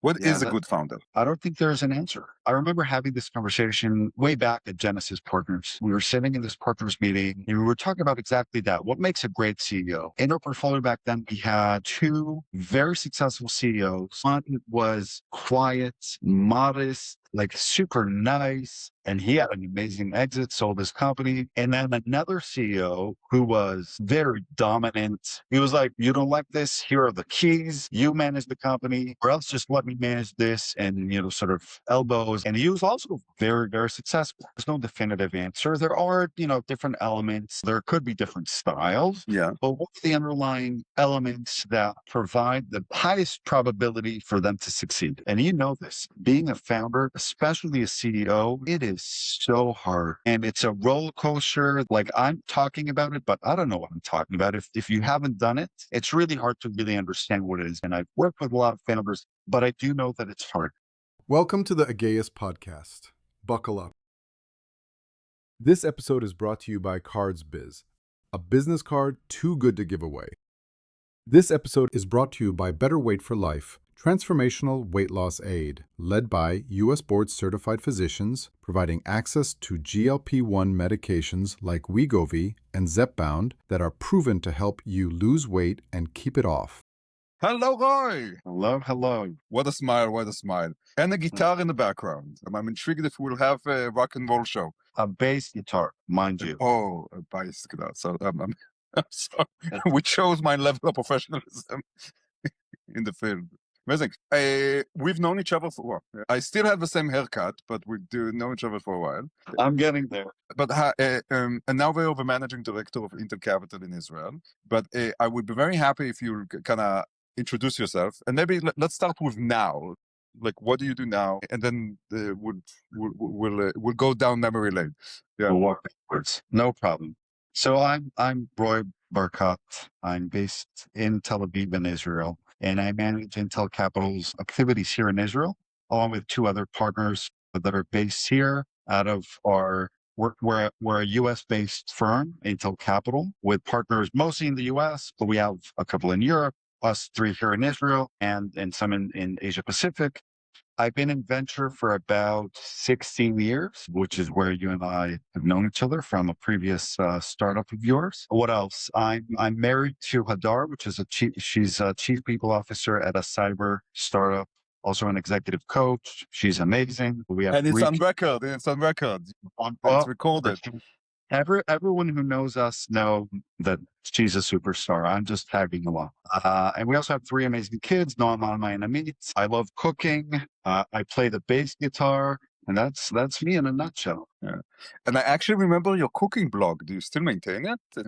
What Yeah, is a good founder? I don't think there's an answer. I remember having this conversation way back at Genesis Partners. We were sitting in this partners meeting and we were talking about exactly that. What makes a great CEO? In our portfolio back then, we had two very successful CEOs. One was quiet, modest, like super nice. And he had an amazing exit, sold his company. And then another CEO who was very dominant. He was like, you don't like this? Here are the keys. You manage the company, or else just let me manage this, and, sort of elbows. And he was also very, very successful. There's no definitive answer. There are, different elements. There could be different styles. Yeah. But what's the underlying elements that provide the highest probability for them to succeed? And this, being a founder, especially a CEO, it is so hard. And it's a roller coaster. Like, I'm talking about it, but I don't know what I'm talking about. If you haven't done it, it's really hard to really understand what it is. And I've worked with a lot of founders, but I do know that it's hard. Welcome to the Haggai podcast. Buckle up. This episode is brought to you by Cards Biz, a business card too good to give away. This episode is brought to you by Better Weight for Life, transformational weight loss aid, led by U.S. board-certified physicians, providing access to GLP-1 medications like Wegovy and Zepbound that are proven to help you lose weight and keep it off. Hello, Roy. Hello. What a smile, what a smile. And a guitar in the background. I'm intrigued if we'll have a rock and roll show. A bass guitar, mind you. Oh, a bass guitar. So I'm sorry. Which shows my level of professionalism in the field. Amazing. We've known each other for a while. I still have the same haircut, but we do know each other for a while. I'm getting there. But and now we're the managing director of Intel Capital in Israel. But I would be very happy if you kind of introduce yourself, and maybe let's start with now. Like, what do you do now? And then we'll go down memory lane. Yeah, we'll walk backwards. No problem. So I'm Roi Bar-Kat. I'm based in Tel Aviv in Israel, and I manage Intel Capital's activities here in Israel, along with two other partners that are based here out of our. We're a U.S.-based firm, Intel Capital, with partners mostly in the U.S., but we have a couple in Europe, us three here in Israel, and some in Asia Pacific. I've been in venture for about 16 years, which is where you and I have known each other from a previous startup of yours. What else? I'm married to Hadar, which is she's a chief people officer at a cyber startup, also an executive coach. She's amazing. We have and it's on record. It's on record. It's recorded. Everyone who knows us know that she's a superstar. I'm just tagging along. And we also have three amazing kids, Noam, Alma, and Amit. I love cooking. I play the bass guitar, and that's me in a nutshell. Yeah. And I actually remember your cooking blog. Do you still maintain it?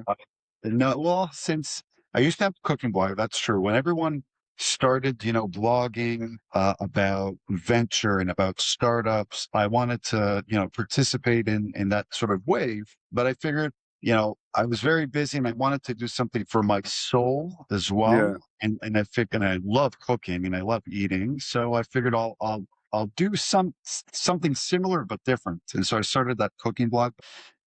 No, well, since I used to have a cooking blog, that's true. When everyone started, blogging about venture and about startups, I wanted to, participate in that sort of wave. But I figured, I was very busy and I wanted to do something for my soul as well. Yeah. And I figured, and I love cooking and I love eating. So I figured I'll do something similar but different. And so I started that cooking blog.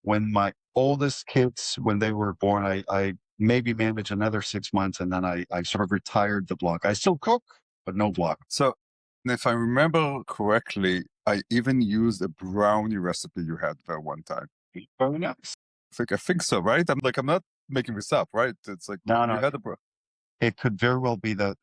When my oldest kids, when they were born, I maybe manage another 6 months, and then I sort of retired the blog. I still cook, but no blog. So if I remember correctly, I even used a brownie recipe you had there one time. Very nice. I think so, right? I'm not making this up, right? It's like, no. You had it could very well be that,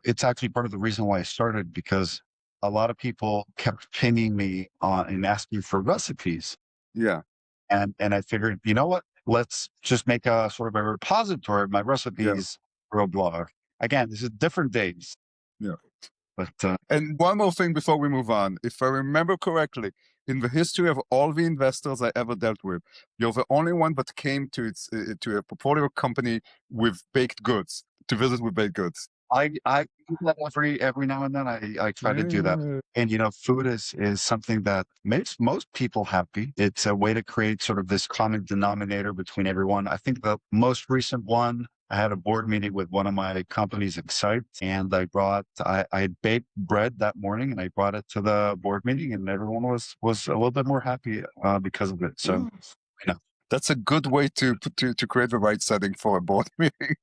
it's actually part of the reason why I started, because a lot of people kept pinging me on and asking for recipes. Yeah. And I figured, you know what? Let's just make a sort of a repository of my recipes for a blog. Again, this is different days. Yeah. But and one more thing before we move on. If I remember correctly, in the history of all the investors I ever dealt with, you're the only one that came to to a portfolio company with baked goods, to visit with baked goods. I do that every now and then. I try to do that. And, food is something that makes most people happy. It's a way to create sort of this common denominator between everyone. I think the most recent one, I had a board meeting with one of my companies, Excite, and I had baked bread that morning and I brought it to the board meeting, and everyone was a little bit more happy because of it. So, that's a good way to create the right setting for a board meeting.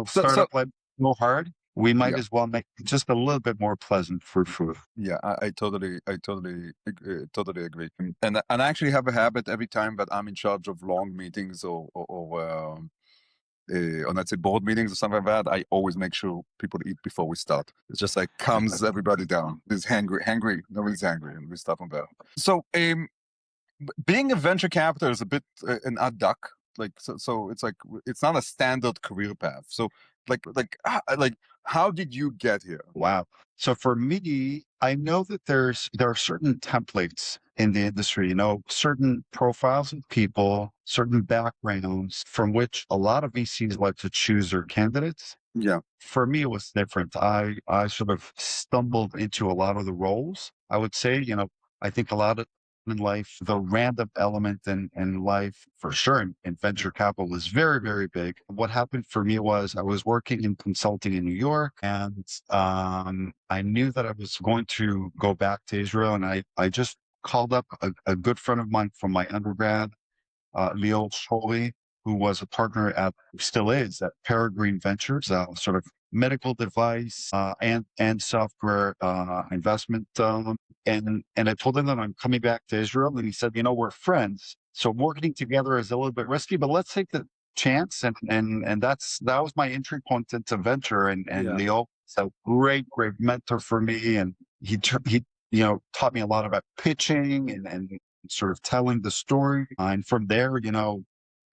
Startup life, no hard. we might Yeah. as well make it just a little bit more pleasant for food. Yeah, I totally agree. And I actually have a habit every time that I'm in charge of long meetings or let's say board meetings or something like that. I always make sure people eat before we start. It's just like calms everybody down. It's hangry. Nobody's hangry, and we start from there. So, being a venture capital is a bit an odd duck. Like so it's like it's not a standard career path. So like how did you get here? Wow. So for me, I know that there are certain templates in the industry, certain profiles of people, certain backgrounds from which a lot of VCs like to choose their candidates. Yeah. For me, it was different. I sort of stumbled into a lot of the roles. I would say, I think a lot of in life, the random element in life, for sure, in venture capital is very, very big. What happened for me was I was working in consulting in New York, and I knew that I was going to go back to Israel, and I just called up a good friend of mine from my undergrad, Leo Sholi, who was a partner still is at Peregrine Ventures, sort of medical device and software investment. And I told him that I'm coming back to Israel, and he said, we're friends, so working together is a little bit risky, but let's take the chance. And that was my entry point into venture. And Yeah. Leo is a great mentor for me, and he taught me a lot about pitching and sort of telling the story. And from there,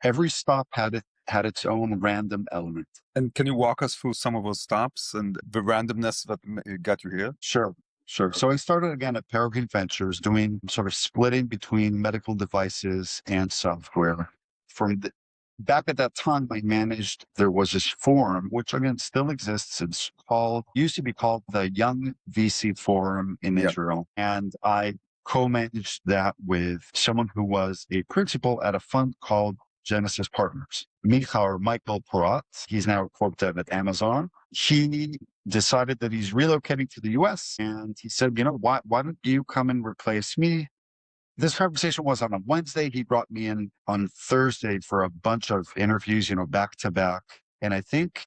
every stop had its own random element. And can you walk us through some of those stops and the randomness that got you here? Sure. So I started again at Peregrine Ventures, doing sort of splitting between medical devices and software. Back at that time, there was this forum, which again still exists. Used to be called the Young VC Forum in Israel. And I co-managed that with someone who was a principal at a fund called Genesis Partners, Michael Porat. He's now a corp dev at Amazon. He decided that he's relocating to the US, and he said, why don't you come and replace me? This conversation was on a Wednesday. He brought me in on Thursday for a bunch of interviews, back to back. And I think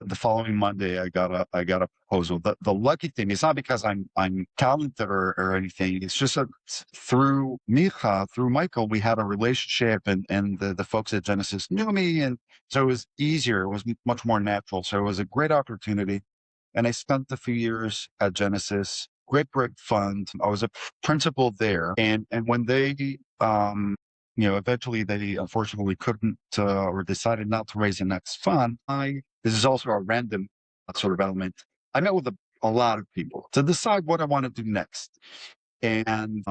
the following Monday, I got a proposal. The lucky thing is not because I'm talented or anything. It's just that through Michael, we had a relationship, and the folks at Genesis knew me, and so it was easier. It was much more natural. So it was a great opportunity, and I spent a few years at Genesis. Great fund. I was a principal there, and when they eventually they unfortunately couldn't or decided not to raise the next fund. This is also a random sort of element. I met with a lot of people to decide what I want to do next. And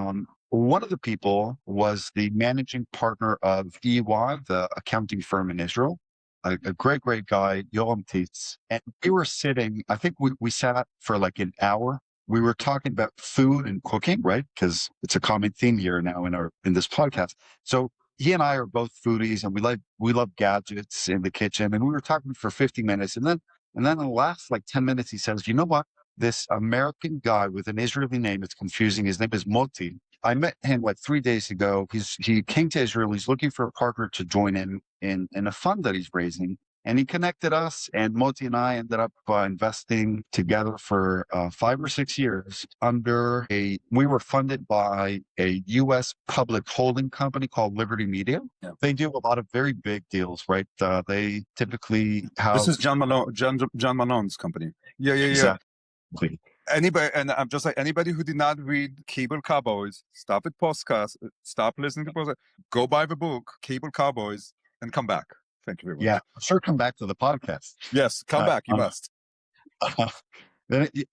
one of the people was the managing partner of EY, the accounting firm in Israel, a great guy, Yoram Tietz. And we were sitting, I think we sat for like an hour. We were talking about food and cooking, right? Because it's a common theme here now in this podcast. So he and I are both foodies, and we love gadgets in the kitchen. And we were talking for 50 minutes, and then in the last like 10 minutes, he says, "You know what? This American guy with an Israeli name, it's confusing. His name is Moti. I met him like 3 days ago. He came to Israel. He's looking for a partner to join in a fund that he's raising." And he connected us, and Moti and I ended up investing together for 5 or 6 years we were funded by a U.S. public holding company called Liberty Media. Yeah. They do a lot of very big deals, right? They typically have... This is John Malone's company. Yeah. Exactly. Anybody, and I'm just like, anybody who did not read Cable Cowboys, stop at podcast, stop listening to podcast, go buy the book, Cable Cowboys, and come back. Thank you very much. Yeah, sure. Come back to the podcast. Yes, come back. You must.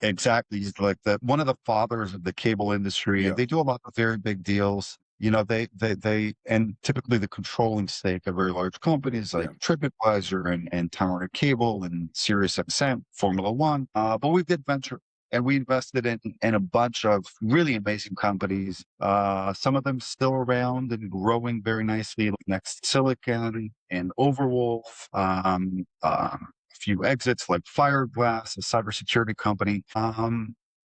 Exactly. He's like one of the fathers of the cable industry, and they do a lot of very big deals. They and typically the controlling stake of very large companies like TripAdvisor and Tower Cable and SiriusXM, Formula One. But we did venture, and we invested in a bunch of really amazing companies. Some of them still around and growing very nicely, like Next Silicon and Overwolf. A few exits like Fireglass, a cybersecurity company.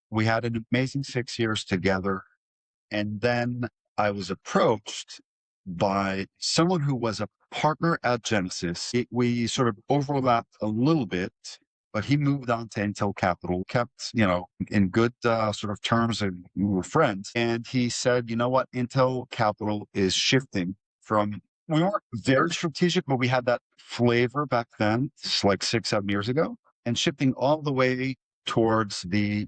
We had an amazing 6 years together. And then I was approached by someone who was a partner at Genesis. We sort of overlapped a little bit. but he moved on to Intel Capital, kept, in good sort of terms, and we were friends. And he said, you know what, Intel Capital is shifting from, we weren't very strategic, but we had that flavor back then, it's like 6, 7 years ago, and shifting all the way towards the,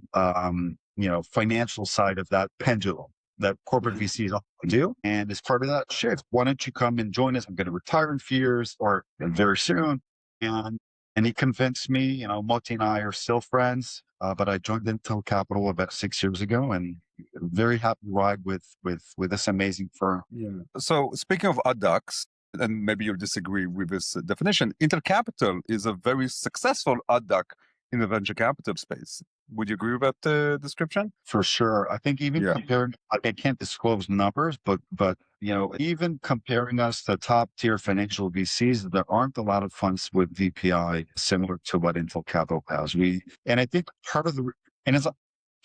financial side of that pendulum that corporate VCs often do. And as part of that shift, why don't you come and join us? I'm going to retire in a few years or very soon. And he convinced me, Moti and I are still friends, but I joined Intel Capital about 6 years ago, and very happy to ride with this amazing firm. Yeah. So speaking of adducts, and maybe you'll disagree with this definition, Intel Capital is a very successful adduct in the venture capital space. Would you agree with that description? For sure. I think even comparing, I can't disclose numbers, but even comparing us to top tier financial VCs, there aren't a lot of funds with VPI similar to what Intel Capital has. And I think part of and it's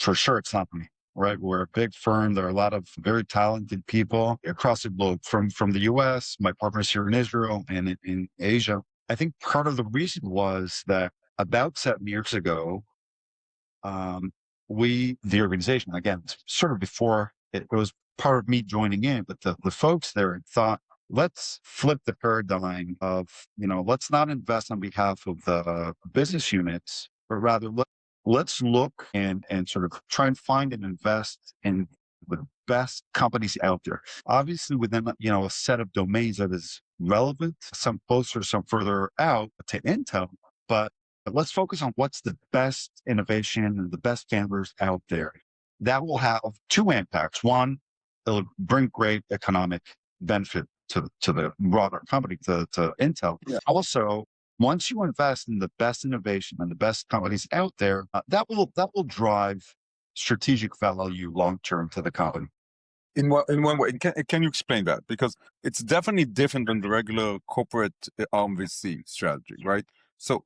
for sure it's not me, right? We're a big firm. There are a lot of very talented people across the globe, from the US, my partners here in Israel and in Asia. I think part of the reason was that about 7 years ago, the organization, again, sort of before it was part of me joining in, but the folks there thought, let's flip the paradigm of, let's not invest on behalf of the business units, but rather let's look and sort of try and find and invest in the best companies out there. Obviously within, a set of domains that is relevant, some closer, some further out to Intel, but let's focus on what's the best innovation and the best founders out there. That will have two impacts. One, it'll bring great economic benefit to the broader company, to Intel. Yeah. Also, once you invest in the best innovation and the best companies out there, that will drive strategic value long term to the company. In one way, can you explain that? Because it's definitely different than the regular corporate VC strategy, right? So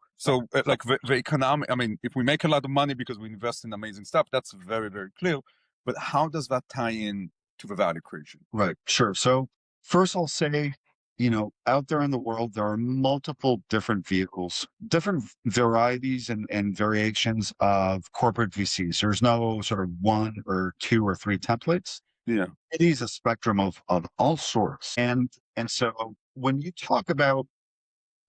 like the economic, I mean, if we make a lot of money because we invest in amazing stuff, that's very, very clear. But how does that tie in to the value creation? Right, sure. So first I'll say, out there in the world, there are multiple different vehicles, different varieties and variations of corporate VCs. There's no sort of one or two or three templates. Yeah. It is a spectrum of all sorts. And so when you talk about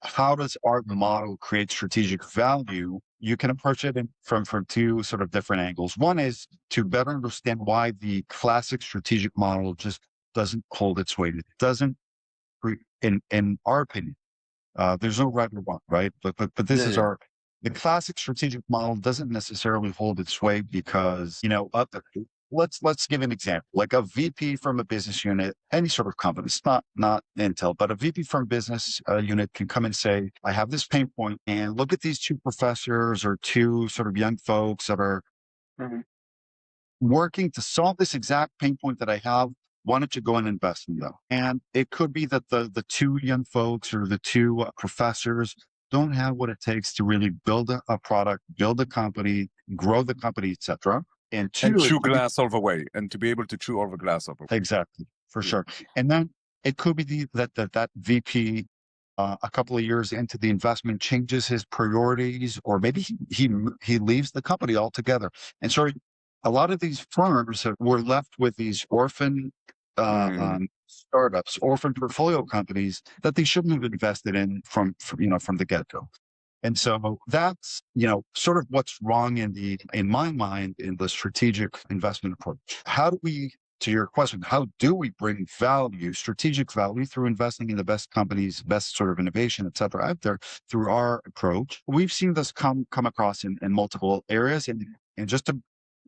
how does our model create strategic value, you can approach it from two sort of different angles. One is to better understand why the classic strategic model just doesn't hold its weight. It doesn't, in our opinion, there's no right or wrong, right? But this is the classic strategic model doesn't necessarily hold its weight because, let's give an example, like a VP from a business unit, any sort of company, it's not Intel, but a VP from a business unit can come and say, I have this pain point, and look at these two professors or two sort of young folks that are working to solve this exact pain point that I have. Why don't you go and invest in them? And it could be that the two young folks or the two professors don't have what it takes to really build a product, build a company, grow the company, etc. And two, chew glass all the way, and to be able to chew all the glass all the way. Exactly, for sure. And then it could be that VP, a couple of years into the investment, changes his priorities, or maybe he leaves the company altogether. And so a lot of these firms were left with these orphan startups, orphan portfolio companies that they shouldn't have invested in from the get-go. And so that's, sort of what's wrong in my mind, in the strategic investment approach. How do we, to your question, how do we bring value, strategic value, through investing in the best companies, best sort of innovation, et cetera, out there through our approach? We've seen this come across in multiple areas. And just to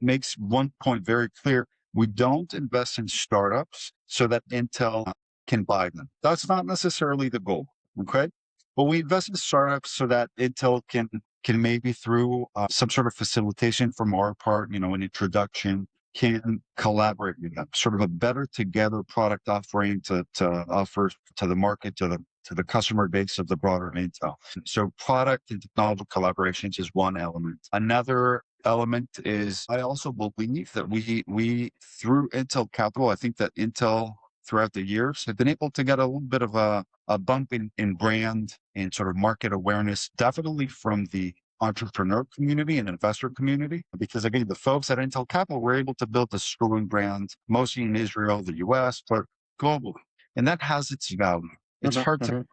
make one point very clear, we don't invest in startups so that Intel can buy them. That's not necessarily the goal. Okay. But we invest in startups so that Intel can maybe, through some sort of facilitation from our part, an introduction, can collaborate with them, sort of a better together product offering to offer to the market, to the customer base of the broader Intel. So product and technology collaborations is one element. Another element is, I also believe that we through Intel Capital, I think that Intel throughout the years have been able to get a little bit of a bump in brand and sort of market awareness, definitely from the entrepreneur community and investor community, because again, the folks at Intel Capital were able to build a strong brand, mostly in Israel, the US, but globally. And that has its value. It's hard to,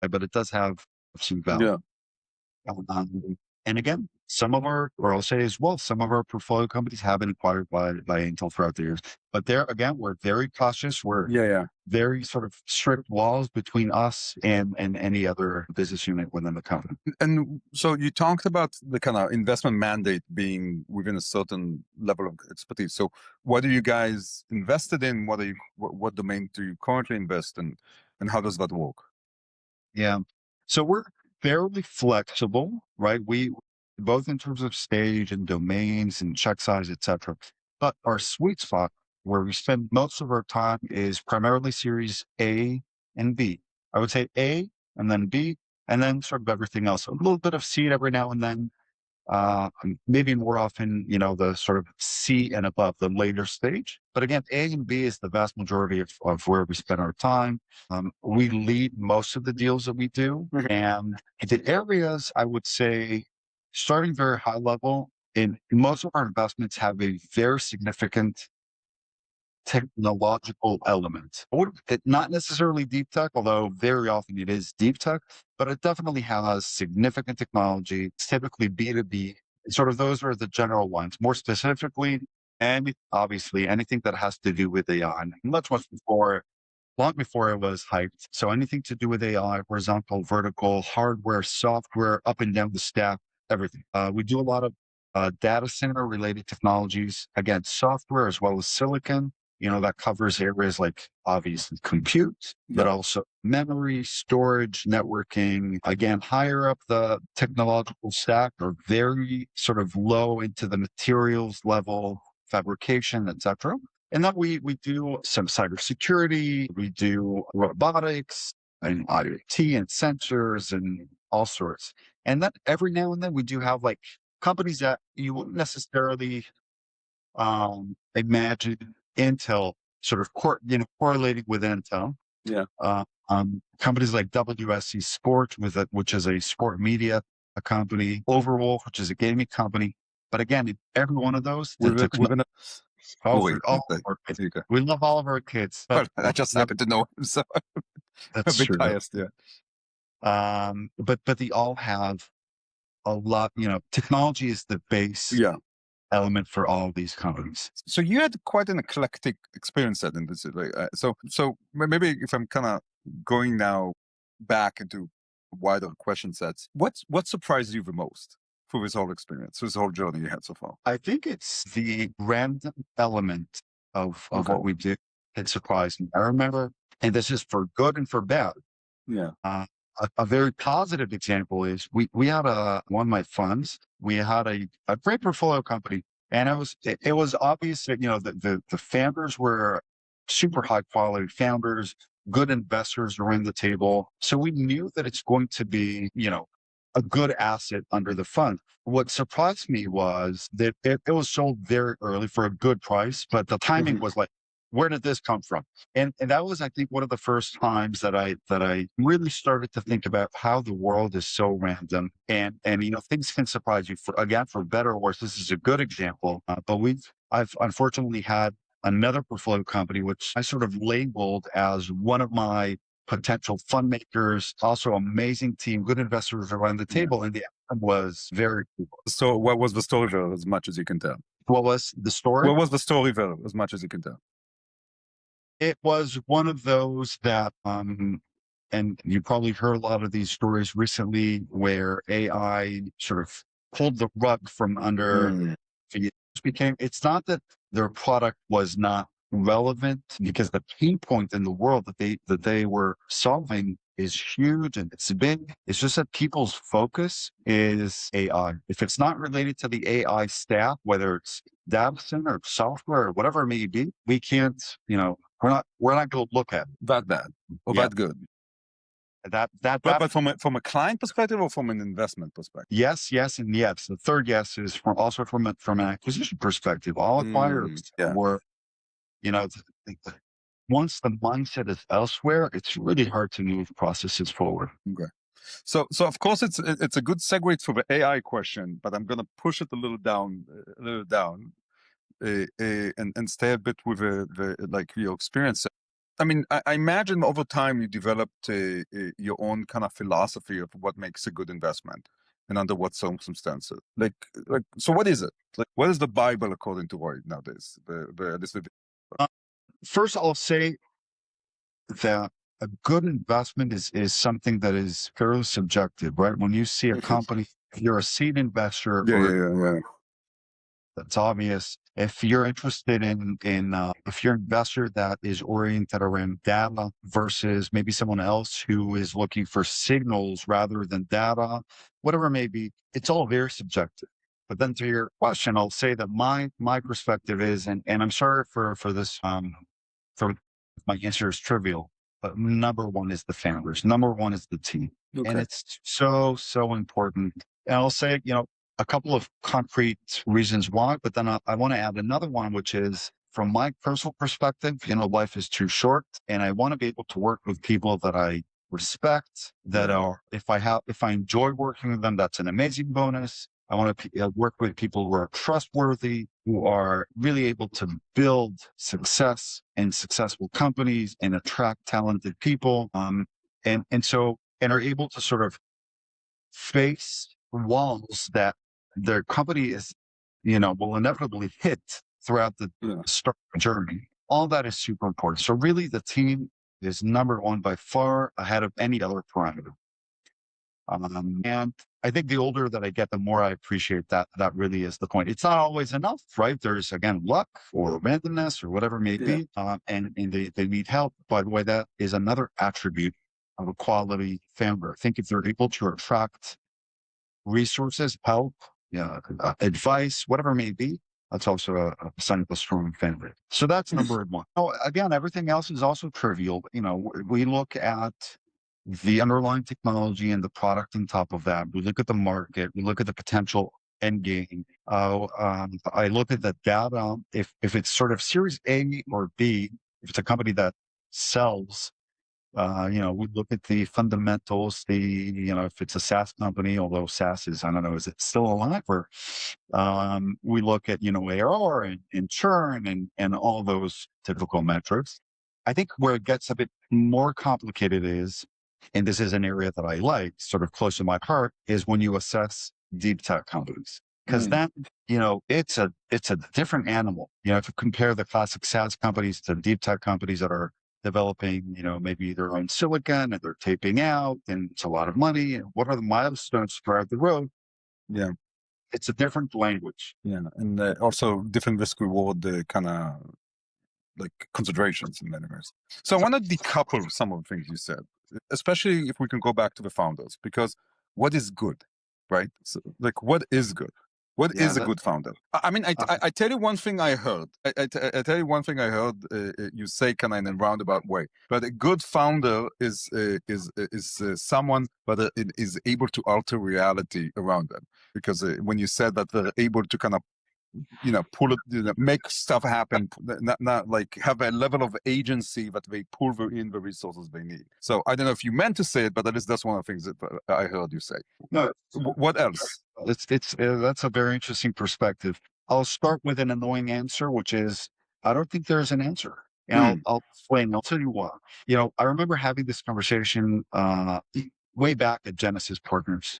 but it does have some value. Yeah. And again, some of our, or I'll say as well, some of our portfolio companies have been acquired by Intel throughout the years. But there, again, we're very cautious. We're very sort of strict walls between us and any other business unit within the company. And so you talked about the kind of investment mandate being within a certain level of expertise. So what are you guys invested in? What domain do you currently invest in? And how does that work? Yeah. So we're fairly flexible, right? We both in terms of stage and domains and check size, et cetera. But our sweet spot where we spend most of our time is primarily series A and B. I would say A and then B, and then sort of everything else. A little bit of seed every now and then. Maybe more often, the sort of C and above, the later stage. But again, A and B is the vast majority of where we spend our time. We lead most of the deals that we do. And the areas, I would say, starting very high level, in most of our investments have a very significant technological element. Not necessarily deep tech, although very often it is deep tech, but it definitely has significant technology. It's typically B2B. Sort of those are the general ones. More specifically, and obviously anything that has to do with AI, much before, long before it was hyped. So anything to do with AI, horizontal, vertical, hardware, software, up and down the stack, everything. We do a lot of data center related technologies, again, software as well as silicon. That covers areas like obviously compute, but also memory, storage, networking. Again, higher up the technological stack or very sort of low into the materials level, fabrication, etc. And then we do some cybersecurity, we do robotics and IoT and sensors and all sorts. And then every now and then we do have like companies that you wouldn't necessarily imagine Intel sort of correlating with Intel. Yeah. Companies like WSC Sport, which is a sport media company, Overwolf, which is a gaming company. But again, in every one of those, we love all of our kids. But I just happen to know him, so that's a bit true. biased, yeah. But they all have a lot. Technology is the base element for all of these companies. So you had quite an eclectic experience set in this. So maybe if I'm kind of going now back into wider question sets, what surprised you the most for this whole experience, this whole journey you had so far? I think it's the random element of what we do that surprised me. I remember, and this is for good and for bad. Yeah. A very positive example is we had one of my funds. We had a great portfolio company, and it was obvious that the founders were super high quality founders, good investors around the table. So we knew that it's going to be a good asset under the fund. What surprised me was that it was sold very early for a good price, but the timing was like, where did this come from? And that was, I think, one of the first times that I really started to think about how the world is so random, and things can surprise you for better or worse. This is a good example, but I've unfortunately had another portfolio company which I sort of labeled as one of my potential fund makers, also amazing team, good investors around the table, and the outcome was very cool. So what was the story there, as much as you can tell? What was the story? What was the story there, as much as you can tell? It was one of those that, and you probably heard a lot of these stories recently where AI sort of pulled the rug from under. It's not that their product was not relevant, because the pain point in the world that they were solving is huge and it's big. It's just that people's focus is AI. If it's not related to the AI stack, whether it's data center or software or whatever it may be, we can't, we're not going to look at it. That bad or that good? But from a client perspective or from an investment perspective? Yes, and yes. The third yes is from an acquisition perspective. All acquirers were, once the mindset is elsewhere, it's really hard to move processes forward. Okay. So of course it's a good segue for the AI question, but I'm going to push it a little down, and stay a bit with the like your experience. I mean, I imagine over time you developed your own kind of philosophy of what makes a good investment and under what circumstances. So what is it? Like, what is the Bible according to Roy nowadays? First, I'll say that a good investment is something that is fairly subjective, right? When you see a company, if you're a seed investor, Yeah. that's obvious. If you're interested if you're an investor that is oriented around data versus maybe someone else who is looking for signals rather than data, whatever it may be, it's all very subjective. But then to your question, I'll say that my perspective is, and I'm sorry for this, for my answer is trivial, but number one is the founders. Number one is the team. Okay. And it's so important. And I'll say, a couple of concrete reasons why, but then I want to add another one, which is from my personal perspective, life is too short and I want to be able to work with people that I respect, that are, if I enjoy working with them, that's an amazing bonus. I want to work with people who are trustworthy, who are really able to build success and successful companies and attract talented people. And are able to sort of face walls that their company will inevitably hit throughout the start journey. All that is super important. So really the team is number one by far ahead of any other parameter. And I think the older that I get, the more I appreciate that. That really is the point. It's not always enough, right? There's, again, luck or randomness or whatever it may be. And they need help. By the way, that is another attribute of a quality founder. I think if they're able to attract resources, help, advice, whatever it may be, that's also a sign of a strong founder. So that's number one. Again, everything else is also trivial. We look at the underlying technology and the product on top of that. We look at the market. We look at the potential end game. I look at the data. If it's sort of series A or B, if it's a company that sells, we look at the fundamentals, if it's a SaaS company, although SaaS is, I don't know, is it still alive? Or we look at, ARR and churn and all those typical metrics. I think where it gets a bit more complicated is, and this is an area that I like, sort of close to my heart, is when you assess deep tech companies. Because then, it's a different animal. If you compare the classic SaaS companies to deep tech companies that are developing, maybe their own silicon and they're taping out and it's a lot of money. And what are the milestones throughout the road? Yeah. It's a different language. Yeah. And also different risk reward kind of like considerations in many ways. So I want to decouple some of the things you said, especially if we can go back to the founders, because what is good, right? So, like, what is good? What is a good founder? I mean, I tell you one thing I heard. I tell you one thing I heard you say kind of in a roundabout way. But a good founder is someone that is able to alter reality around them. Because when you said that they're able to kind of pull it, make stuff happen, not like have a level of agency that they pull in the resources they need. So I don't know if you meant to say it, but at least that's one of the things that I heard you say. No, what else? That's a very interesting perspective. I'll start with an annoying answer, which is I don't think there's an answer. And I'll explain. I'll tell you why. I remember having this conversation way back at Genesis Partners.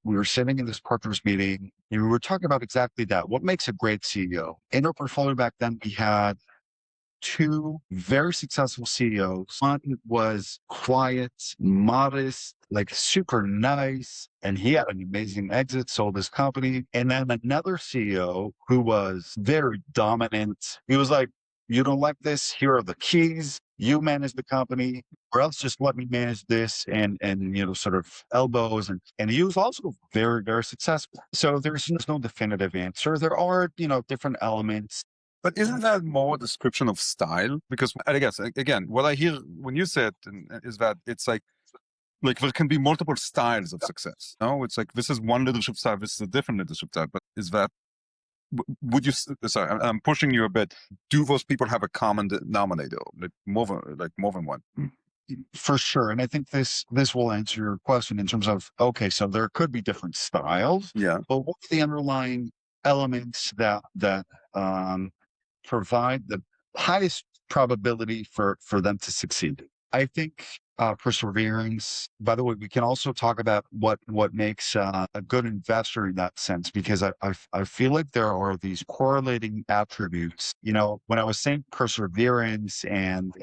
We were sitting in this partners meeting and we were talking about exactly that. What makes a great CEO? In our portfolio back then, we had two very successful CEOs. One was quiet, modest, like super nice, and he had an amazing exit, sold his company. And then another CEO who was very dominant. He was like, you don't like this? Here are the keys. You manage the company, or else just let me manage this and sort of elbows. And he was also very, very successful. So there's no definitive answer. There are, different elements. But isn't that more a description of style? Because I guess, again, what I hear when you say it is that it's like there can be multiple styles of success. No, it's like this is one leadership style, this is a different leadership style. But is that, would you, sorry, I'm pushing you a bit. Do those people have a common denominator, like more than one? For sure. And I think this will answer your question in terms of, okay, so there could be different styles, Yeah. but what's the underlying elements that provide the highest probability for them to succeed? I think perseverance. By the way, we can also talk about what makes a good investor in that sense, because I feel like there are these correlating attributes. You know, when I was saying perseverance and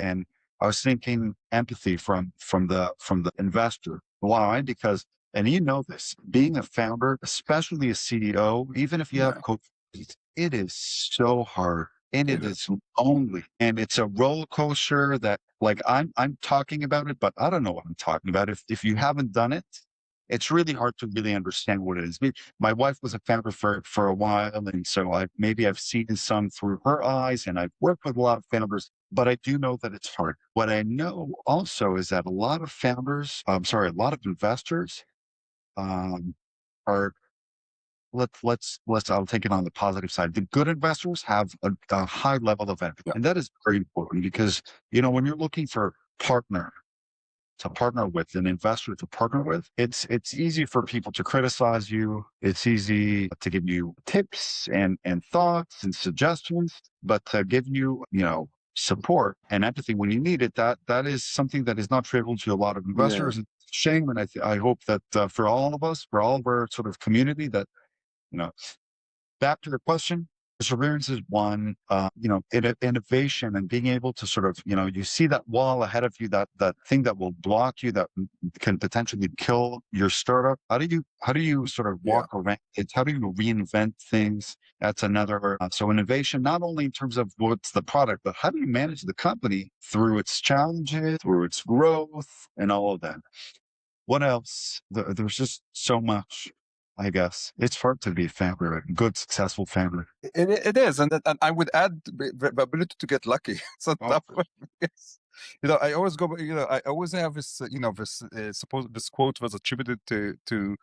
I was thinking empathy from the investor. Why? Because, and you know this, being a founder, especially a CEO, even if you have Yeah. coaches, it is so hard and it It is lonely and it's a roller coaster that, like, I'm talking about it, but I don't know what I'm talking about. If you haven't done it, it's really hard to really understand what it is. My wife was a founder for a while, and so I've seen some through her eyes, and I've worked with a lot of founders, but I do know that it's hard. What I know also is that a lot of founders, a lot of investors, um, are I'll take it on the positive side. The good investors have a high level of empathy, Yeah. and that is very important because, you know, when you're looking for partner to partner with, an investor to partner with, it's easy for people to criticize you. It's easy to give you tips and thoughts and suggestions, but to give you, you know, support and empathy when you need it, that is something that is not trivial to a lot of Yeah. investors. It's a shame, and I hope that for all of us, for all of our sort of community, that, you know, back to the question, perseverance is one. You know, innovation and being able to sort of, you know, you see that wall ahead of you, that thing that will block you, that can potentially kill your startup. How do you sort of Yeah. walk around it? How do you reinvent things? That's another. So innovation, not only in terms of what's the product, but how do you manage the company through its challenges, through its growth, and all of that. What else? There's just so much. I guess it's hard to be a founder, a good, successful founder. It is, and I would add the ability to get lucky. So Oh, that one, yes. You know, I always go. You know, I always have this. You know, this suppose this quote was attributed to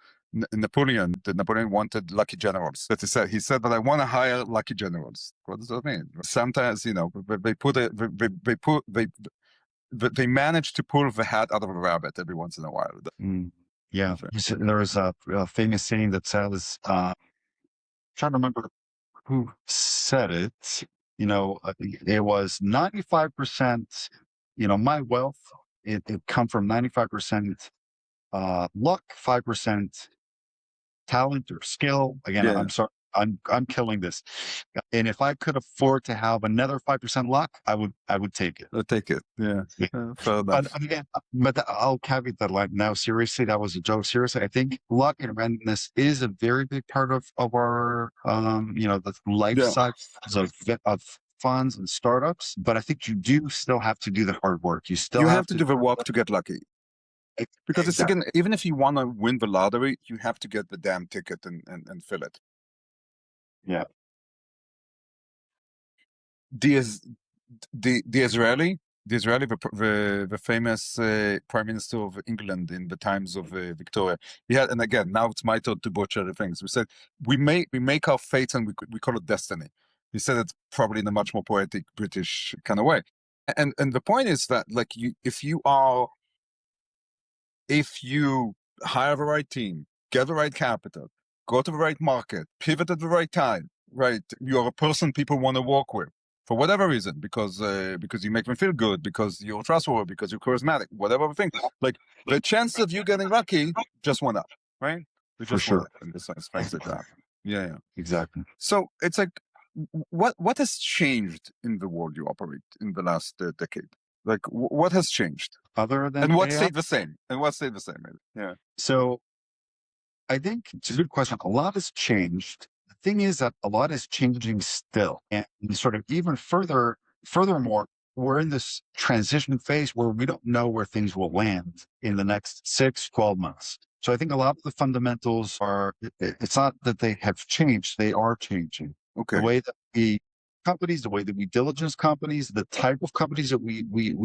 Napoleon. That Napoleon wanted lucky generals. That he said that I want to hire lucky generals. What does that mean? Sometimes, you know, they put it. They manage to pull the hat out of a rabbit every once in a while. mm, yeah. There was a famous saying that says, trying to remember who said it. You know, it was 95%. You know, my wealth, it come from 95% luck, 5% talent or skill. Again, Yeah, I'm sorry, I'm killing this. And if I could afford to have another 5% luck, I would take it. I'll take it. Yeah, Yeah. fair But enough. again, I'll caveat that, like, now, seriously, that was a joke. Seriously, I think luck and randomness is a very big part of our, you know, the life Yeah, cycles of funds and startups. But I think you do still have to do the hard work. You still you have have to to. do the work to get lucky. Because it's, Exactly. again, even if you want to win the lottery, you have to get the damn ticket and fill it. Yeah. The is the Israeli, the famous prime minister of England in the times of Victoria. He had, and again, now it's my turn to butcher the things. We said we make our fate, and we call it destiny. He said it probably in a much more poetic British kind of way. And the point is that, like, if you hire the right team, get the right capital, go to the right market, pivot at the right time, right? You're a person people want to work with for whatever reason, because you make them feel good, because you're trustworthy, because you're charismatic, whatever thing. Like, the chances of you getting lucky just went up, right? They For just went sure. up in this sense, things like that. Yeah, yeah. Exactly. So it's like, what has changed in the world you operate in the last decade? Like, what has changed? Other than And what AI. stayed the same? And what stayed the same, maybe? Yeah. So I think it's a good question. A lot has changed. The thing is that a lot is changing still. And sort of even furthermore, we're in this transition phase where we don't know where things will land in the next 6, 12 months. So I think a lot of the fundamentals are, it's not that they have changed, they are changing. The Okay. way that we companies, the way that we diligence companies, the type of companies that we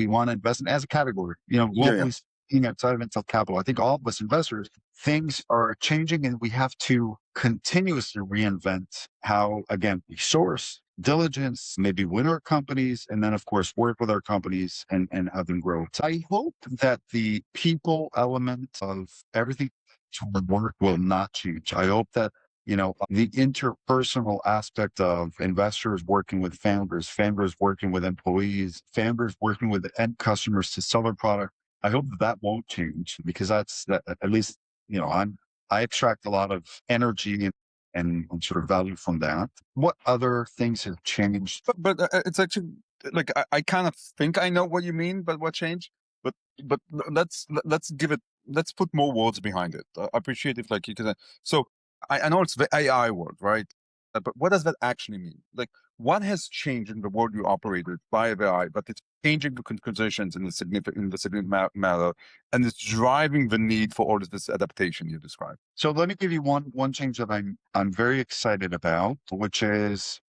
want to invest in as a category, you know, Yeah, yeah. globally speaking, outside of Intel Capital. I think all of us investors, things are changing and we have to continuously reinvent how, again, we source, diligence, maybe win our companies, and then of course work with our companies and have them grow. So I hope that the people element of everything toward work will not change. I hope that the interpersonal aspect of investors working with founders, founders working with employees, founders working with end customers to sell their product. I hope that won't change because that's that, at least, I extract a lot of energy and sort of value from that. What other things have changed? But it's actually like I kind of think I know what you mean, but what changed? But let's give it. Let's put more words behind it. I appreciate if like you can. So I know it's the AI word, right? But what does that actually mean? Like, what has changed in the world you operated by AI, but it's changing the conditions in the significant manner, and it's driving the need for all of this adaptation you described. So let me give you one change that I'm very excited about, which is,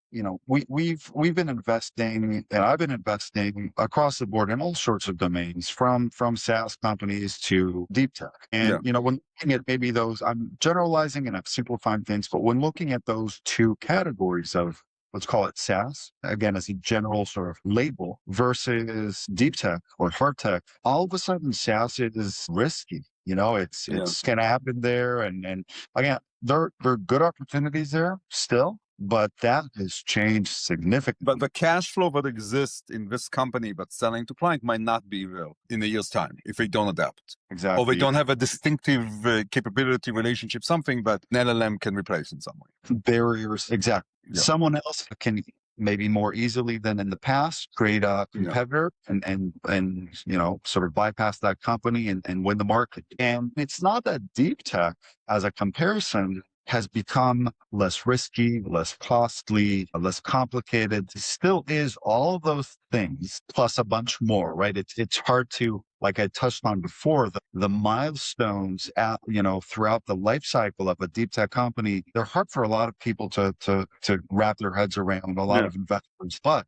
we've been investing, and I've been investing across the board in all sorts of domains, from SaaS companies to deep tech. And Yeah. when looking at maybe those, I'm generalizing and I'm simplifying things, but when looking at those two categories of, let's call it SaaS, again, as a general sort of label, versus deep tech or hard tech, all of a sudden SaaS is risky. It's going to happen there. And again, there are good opportunities there still, but that has changed significantly. But the cash flow that exists in this company but selling to client might not be real in a year's time if they don't adapt. Exactly. Or they don't have a distinctive capability, relationship, something that an LLM can replace in some way. Barriers. Exactly. Yeah. Someone else can maybe more easily than in the past create a competitor and sort of bypass that company and win the market. And it's not that deep tech as a comparison has become less risky, less costly, less complicated. It still is all of those things plus a bunch more, right? It's hard to, like I touched on before, the milestones throughout the life cycle of a deep tech company, they're hard for a lot of people to wrap their heads around, a lot of investors, but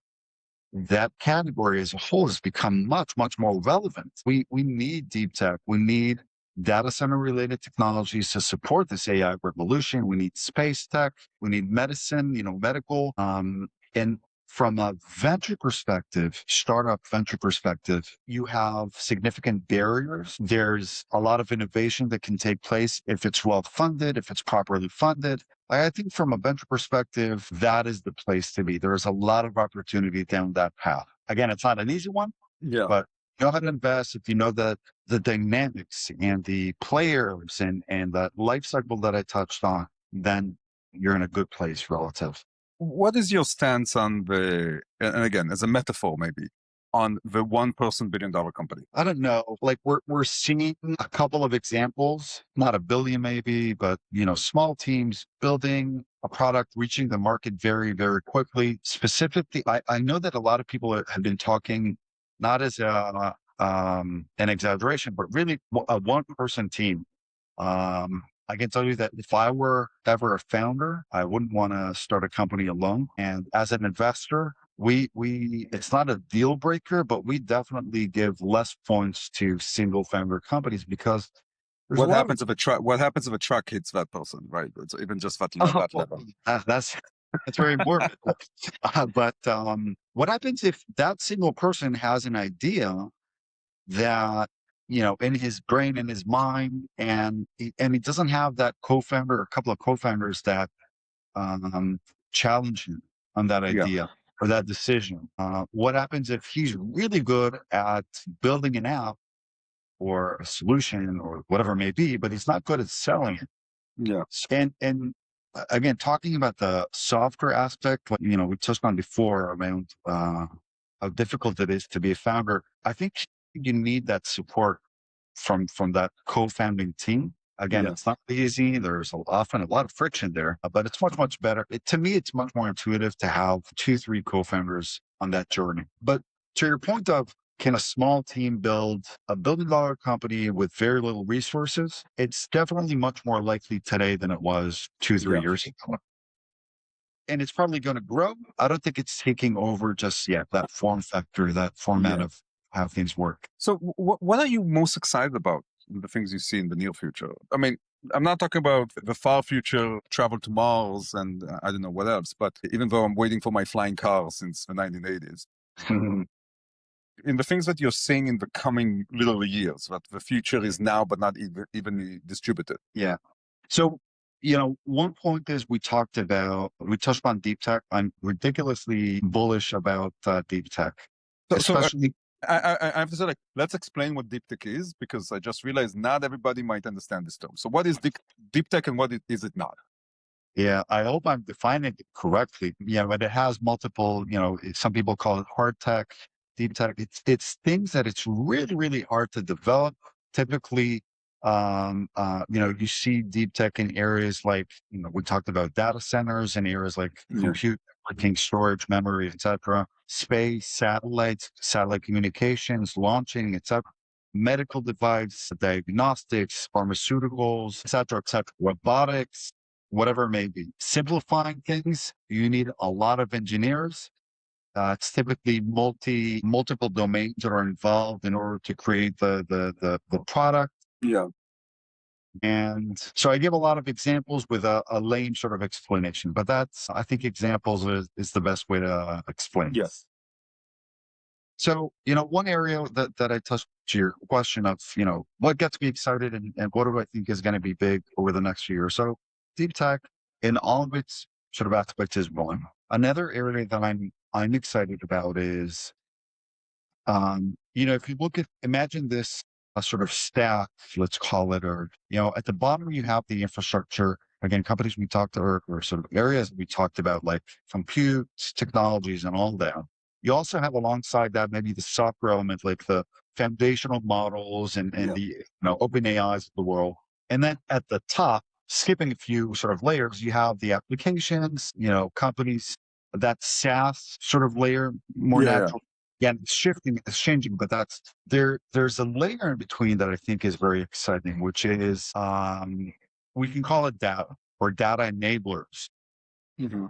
that category as a whole has become much, much more relevant. We need deep tech. We need data center related technologies to support this AI revolution. We need space tech. We need medicine, medical. And from a venture perspective, startup venture perspective, you have significant barriers. There's a lot of innovation that can take place if it's well funded, if it's properly funded. I think from a venture perspective, that is the place to be. There's a lot of opportunity down that path. Again, it's not an easy one, but you know how to invest. If you know the dynamics and the players and that life cycle that I touched on, then you're in a good place relative. What is your stance on and again, as a metaphor maybe, on the $1 billion company? I don't know. Like we're seeing a couple of examples, not a billion maybe, but small teams building a product, reaching the market very, very quickly. Specifically, I know that a lot of people have been talking, not as an exaggeration, but really a one-person team. I can tell you that if I were ever a founder, I wouldn't want to start a company alone. And as an investor, we it's not a deal breaker, but we definitely give less points to single founder companies because what happens if a truck hits that person, right? It's even just that level. That's very morbid. But what happens if that single person has an idea that in his brain, in his mind, and he doesn't have that co-founder or a couple of co-founders that challenge him on that idea or that decision? What happens if he's really good at building an app or a solution or whatever it may be, but he's not good at selling it? And again, talking about the software aspect, what we touched on before around how difficult it is to be a founder. I think you need that support from that co-founding team. Again, it's not easy. There's often a lot of friction there, but it's much, much better. To me, it's much more intuitive to have 2-3 co-founders on that journey. But to your point of, can a small team build a $1 billion company with very little resources? It's definitely much more likely today than it was 2-3 years ago. And it's probably going to grow. I don't think it's taking over just yet, that form factor, that format of how things work. So what are you most excited about, the things you see in the near future? I mean, I'm not talking about the far future travel to Mars and I don't know what else, but even though I'm waiting for my flying car since the 1980s, in the things that you're seeing in the coming little years, that the future is now, but not evenly distributed. Yeah. So, one point is we touched on deep tech. I'm ridiculously bullish about deep tech, So especially. I have to say, like, let's explain what deep tech is, because I just realized not everybody might understand this term. So what is deep tech and what is it not? Yeah, I hope I'm defining it correctly. Yeah, but it has multiple, some people call it hard tech, deep tech. It's things that it's really, really hard to develop. Typically, you see deep tech in areas like, we talked about data centers and areas like compute, networking, storage, memory, etc., space, satellites, satellite communications, launching, etc., medical device, diagnostics, pharmaceuticals, etc., robotics, whatever it may be. Simplifying things, you need a lot of engineers. It's typically multiple domains that are involved in order to create the product. Yeah. And so I give a lot of examples with a lame sort of explanation, but I think examples is the best way to explain. Yes. So, one area that I touched to your question of, what gets me excited and what do I think is going to be big over the next year or so? Deep tech in all of its sort of aspects is one. Another area that I'm excited about is, if you imagine this a sort of stack, let's call it, or, at the bottom you have the infrastructure. Again, companies we talked or sort of areas we talked about, like compute technologies and all that. You also have alongside that maybe the software element, like the foundational models and the open AIs of the world. And then at the top, skipping a few sort of layers, you have the applications, companies, that SaaS sort of layer, more natural. Yeah, it's shifting, it's changing, but there's a layer in between that I think is very exciting, which is we can call it data or data enablers. Mm-hmm.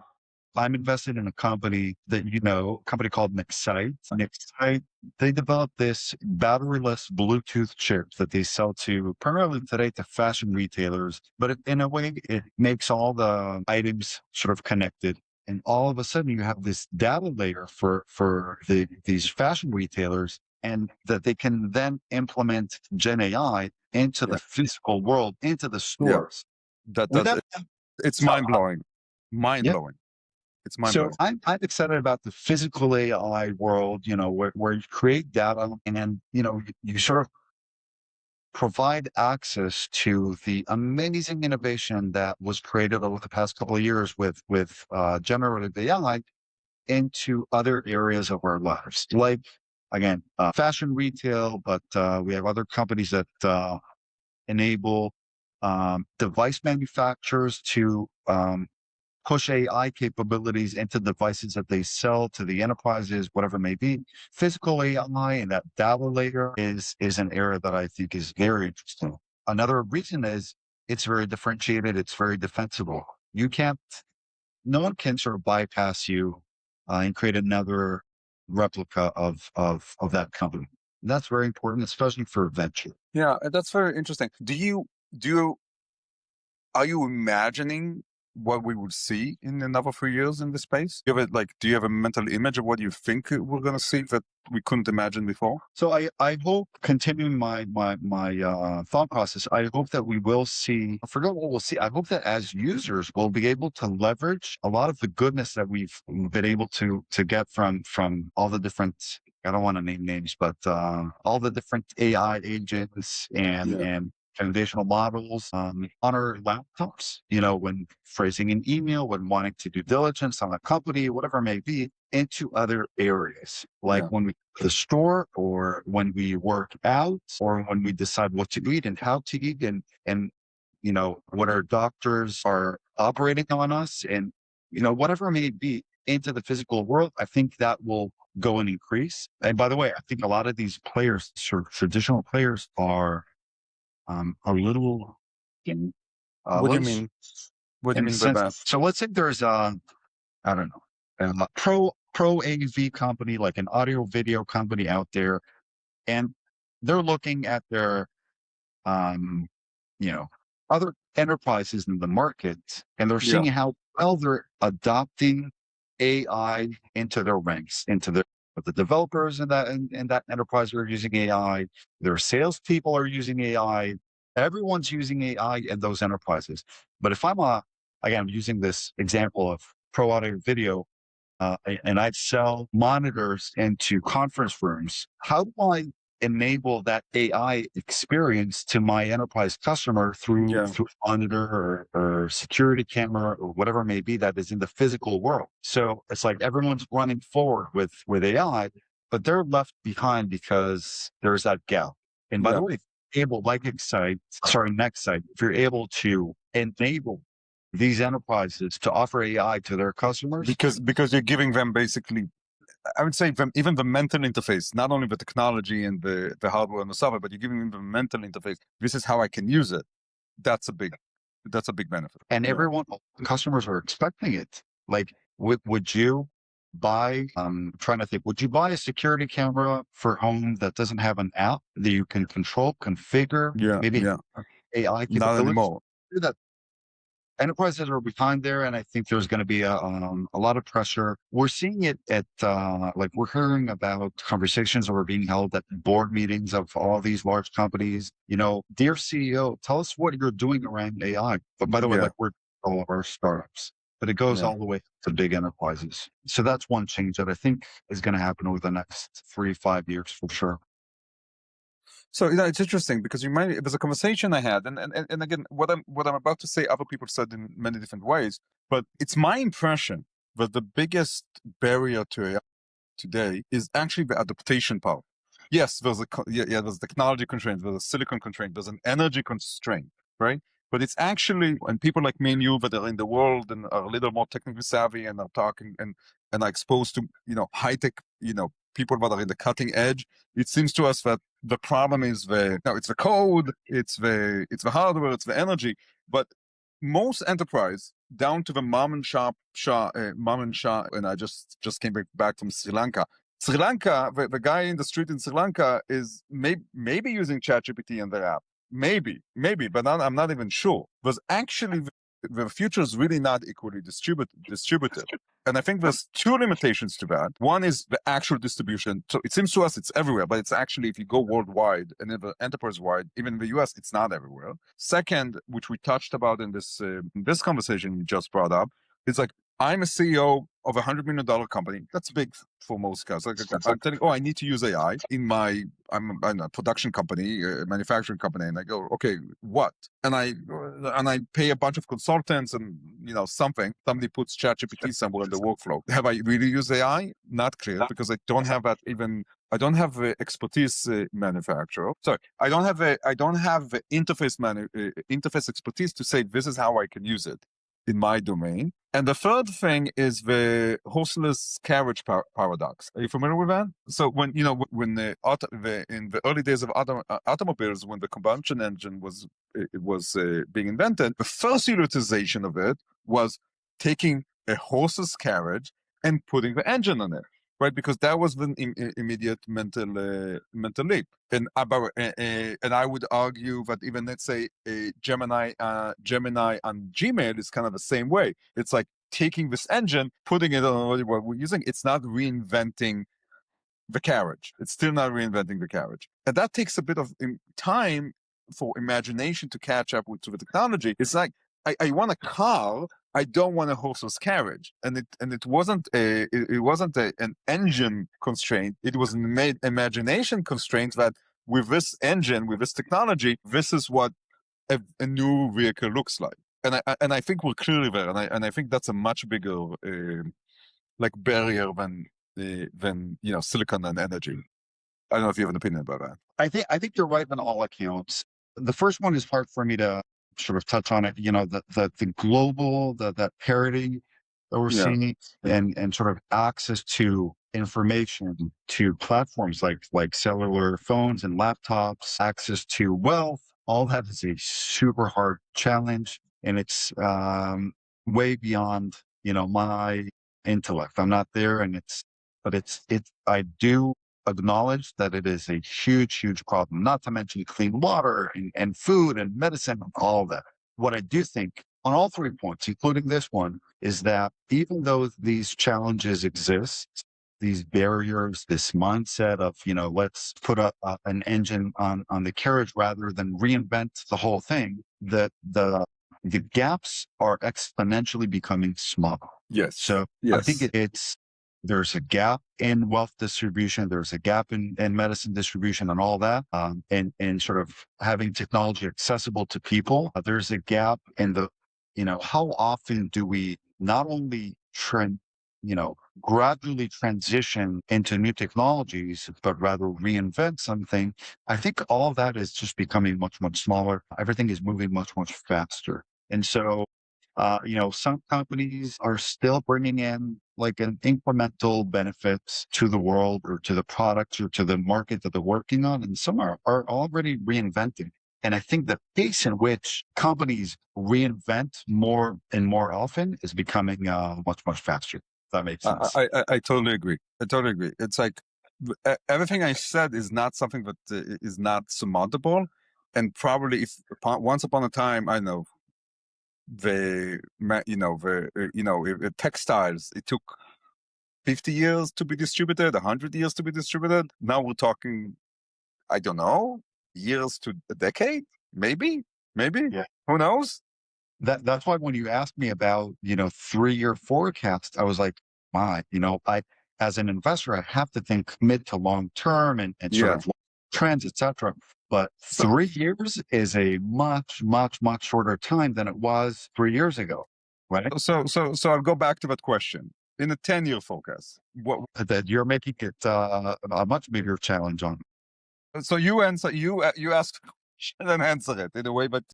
I'm invested in a company that a company called Nexite. Nexite, they developed this batteryless Bluetooth chip that they sell to primarily today to fashion retailers, but in a way it makes all the items sort of connected. And all of a sudden you have this data layer for these fashion retailers, and that they can then implement Gen AI into the physical world, into the stores. It's mind blowing. Mind blowing. It's mind blowing. So I'm excited about the physical AI world, where you create data and, you sort of provide access to the amazing innovation that was created over the past couple of years with generative AI into other areas of our lives. Like, again, fashion retail, but we have other companies that enable device manufacturers to push AI capabilities into devices that they sell to the enterprises, whatever it may be. Physical AI and that data layer is an area that I think is very interesting. Another reason is it's very differentiated. It's very defensible. No one can sort of bypass you and create another replica of that company. And that's very important, especially for venture. Yeah, that's very interesting. Are you imagining what we would see in another 3 years in this space? Do you have a mental image of what you think we're going to see that we couldn't imagine before? So I hope, continuing my thought process, I hope that we will see, I forgot what we'll see. I hope that as users, we'll be able to leverage a lot of the goodness that we've been able to get from all the different, I don't want to name names, but all the different AI agents and foundational models on our laptops, when phrasing an email, when wanting to do diligence on a company, whatever it may be, into other areas, like when we go to the store, or when we work out, or when we decide what to eat and how to eat, and what our doctors are operating on us, and whatever it may be, into the physical world. I think that will go and increase. And by the way, I think a lot of these players, sort of traditional players, are a little What do you mean? What do you mean by that? So let's say there's I don't know, a pro AV company, like an audio video company out there, and they're looking at their other enterprises in the market, and they're Yeah. seeing how well they're adopting AI into their ranks, into the developers in that enterprise are using AI, their salespeople are using AI, everyone's using AI in those enterprises. But if again, I'm using this example of pro audio video, and I sell monitors into conference rooms, how do I enable that AI experience to my enterprise customer Yeah. through monitor or security camera or whatever it may be that is in the physical world? So it's like everyone's running forward with AI, but they're left behind because there's that gap. And by Yeah. the way, next site, if you're able to enable these enterprises to offer AI to their customers. Because you're giving them basically, I would say, even the mental interface, not only the technology and the hardware and the software, but you're giving them the mental interface. This is how I can use it. That's a big benefit. And Yeah. customers are expecting it. Like, would you buy, trying to think, would you buy a security camera for home that doesn't have an app that you can control, configure, Yeah. maybe Yeah. AI Not capabilities? anymore. Do that. Enterprises are behind there, and I think there's going to be a lot of pressure. We're seeing it at like we're hearing about conversations that are being held at board meetings of all these large companies. You know, dear CEO, tell us what you're doing around AI. But by the way, Yeah. like we're all of our startups, but it goes Yeah. all the way to big enterprises. So that's one change that I think is going to happen over the next 3-5 years for sure. So it's interesting because it was a conversation I had, and again, what I'm about to say, other people said in many different ways, but it's my impression that the biggest barrier to AI today is actually the adaptation part. Yes, there's technology constraint, there's a silicon constraint, there's an energy constraint, right? But it's actually, and people like me and you that are in the world and are a little more technically savvy and are talking and are exposed to high tech, people that are in the cutting edge. It seems to us that the problem is it's the code, it's the hardware, it's the energy, but most enterprise down to the mom and shop, and I just came back from Sri Lanka. Sri Lanka, the guy in the street in Sri Lanka is maybe using ChatGPT in their app, maybe, but I'm not even sure. Because actually, the future is really not equally distributed. And I think there's two limitations to that. One is the actual distribution. So it seems to us it's everywhere, but it's actually, if you go worldwide and enterprise wide, even in the US, it's not everywhere. Second, which we touched about in this conversation you just brought up, is like, I'm a CEO of $100 million company. That's big for most guys. Like, I'm telling, I need to use AI I'm a production company, a manufacturing company, and I go, okay, what? And I pay a bunch of consultants, and somebody puts ChatGPT somewhere in the workflow. Have I really used AI? Not clear, because I don't have that even. I don't have expertise manufacturer. Sorry, I don't have interface expertise to say this is how I can use it in my domain. And the third thing is the horseless carriage paradox. Are you familiar with that? So when in the early days of automobiles, when the combustion engine was being invented, the first utilization of it was taking a horse's carriage and putting the engine on it, right? Because that was the immediate mental leap. And I would argue that even, let's say, a Gemini on Gmail is kind of the same way. It's like taking this engine, putting it on what we're using. It's not reinventing the carriage. It's still not reinventing the carriage. And that takes a bit of time for imagination to catch up to the technology. It's like, I want a car, I don't want a horseless carriage. And it wasn't an engine constraint. It was an imagination constraint that with this engine, with this technology, this is what a new vehicle looks like. And I think we're clearly there. And I think that's a much bigger barrier than silicon and energy. I don't know if you have an opinion about that. I think you're right on all accounts. The first one is hard for me to sort of touch on it. You know, the global, that parity that we're seeing, and sort of access to information, to platforms like cellular phones and laptops, access to wealth. All that is a super hard challenge, and it's way beyond my intellect. I'm not there, but I do acknowledge that it is a huge, huge problem, not to mention clean water and food and medicine and all of that. what I do think on all 3 points, including this one, is that even though these challenges exist, these barriers, this mindset of, let's put an engine on the carriage rather than reinvent the whole thing, that the gaps are exponentially becoming smaller. Yes. So I think there's a gap in wealth distribution. There's a gap in medicine distribution and all that, and sort of having technology accessible to people. There's a gap in how often do we not only gradually transition into new technologies, but rather reinvent something. I think all of that is just becoming much, much smaller. Everything is moving much, much faster. And so, some companies are still bringing in like an incremental benefits to the world or to the products or to the market that they're working on. And some are already reinventing. And I think the pace in which companies reinvent more and more often is becoming much, much faster. If that makes sense. I totally agree. It's like everything I said is not something that is not surmountable. And probably if once upon a time, I know, textiles, it took 50 years to be distributed, 100 years to be distributed. Now we're talking, I don't know, years to a decade, maybe, Yeah. who knows? That's why when you asked me about, 3-year forecast, I was like, as an investor, I have to think mid to long term and sort of trends, etc. But 3 years is a much, much, much shorter time than it was 3 years ago, right? So I'll go back to that question. In a 10-year forecast, what? That you're making it a much bigger challenge on. So you answer, you ask the question and answer it in a way, but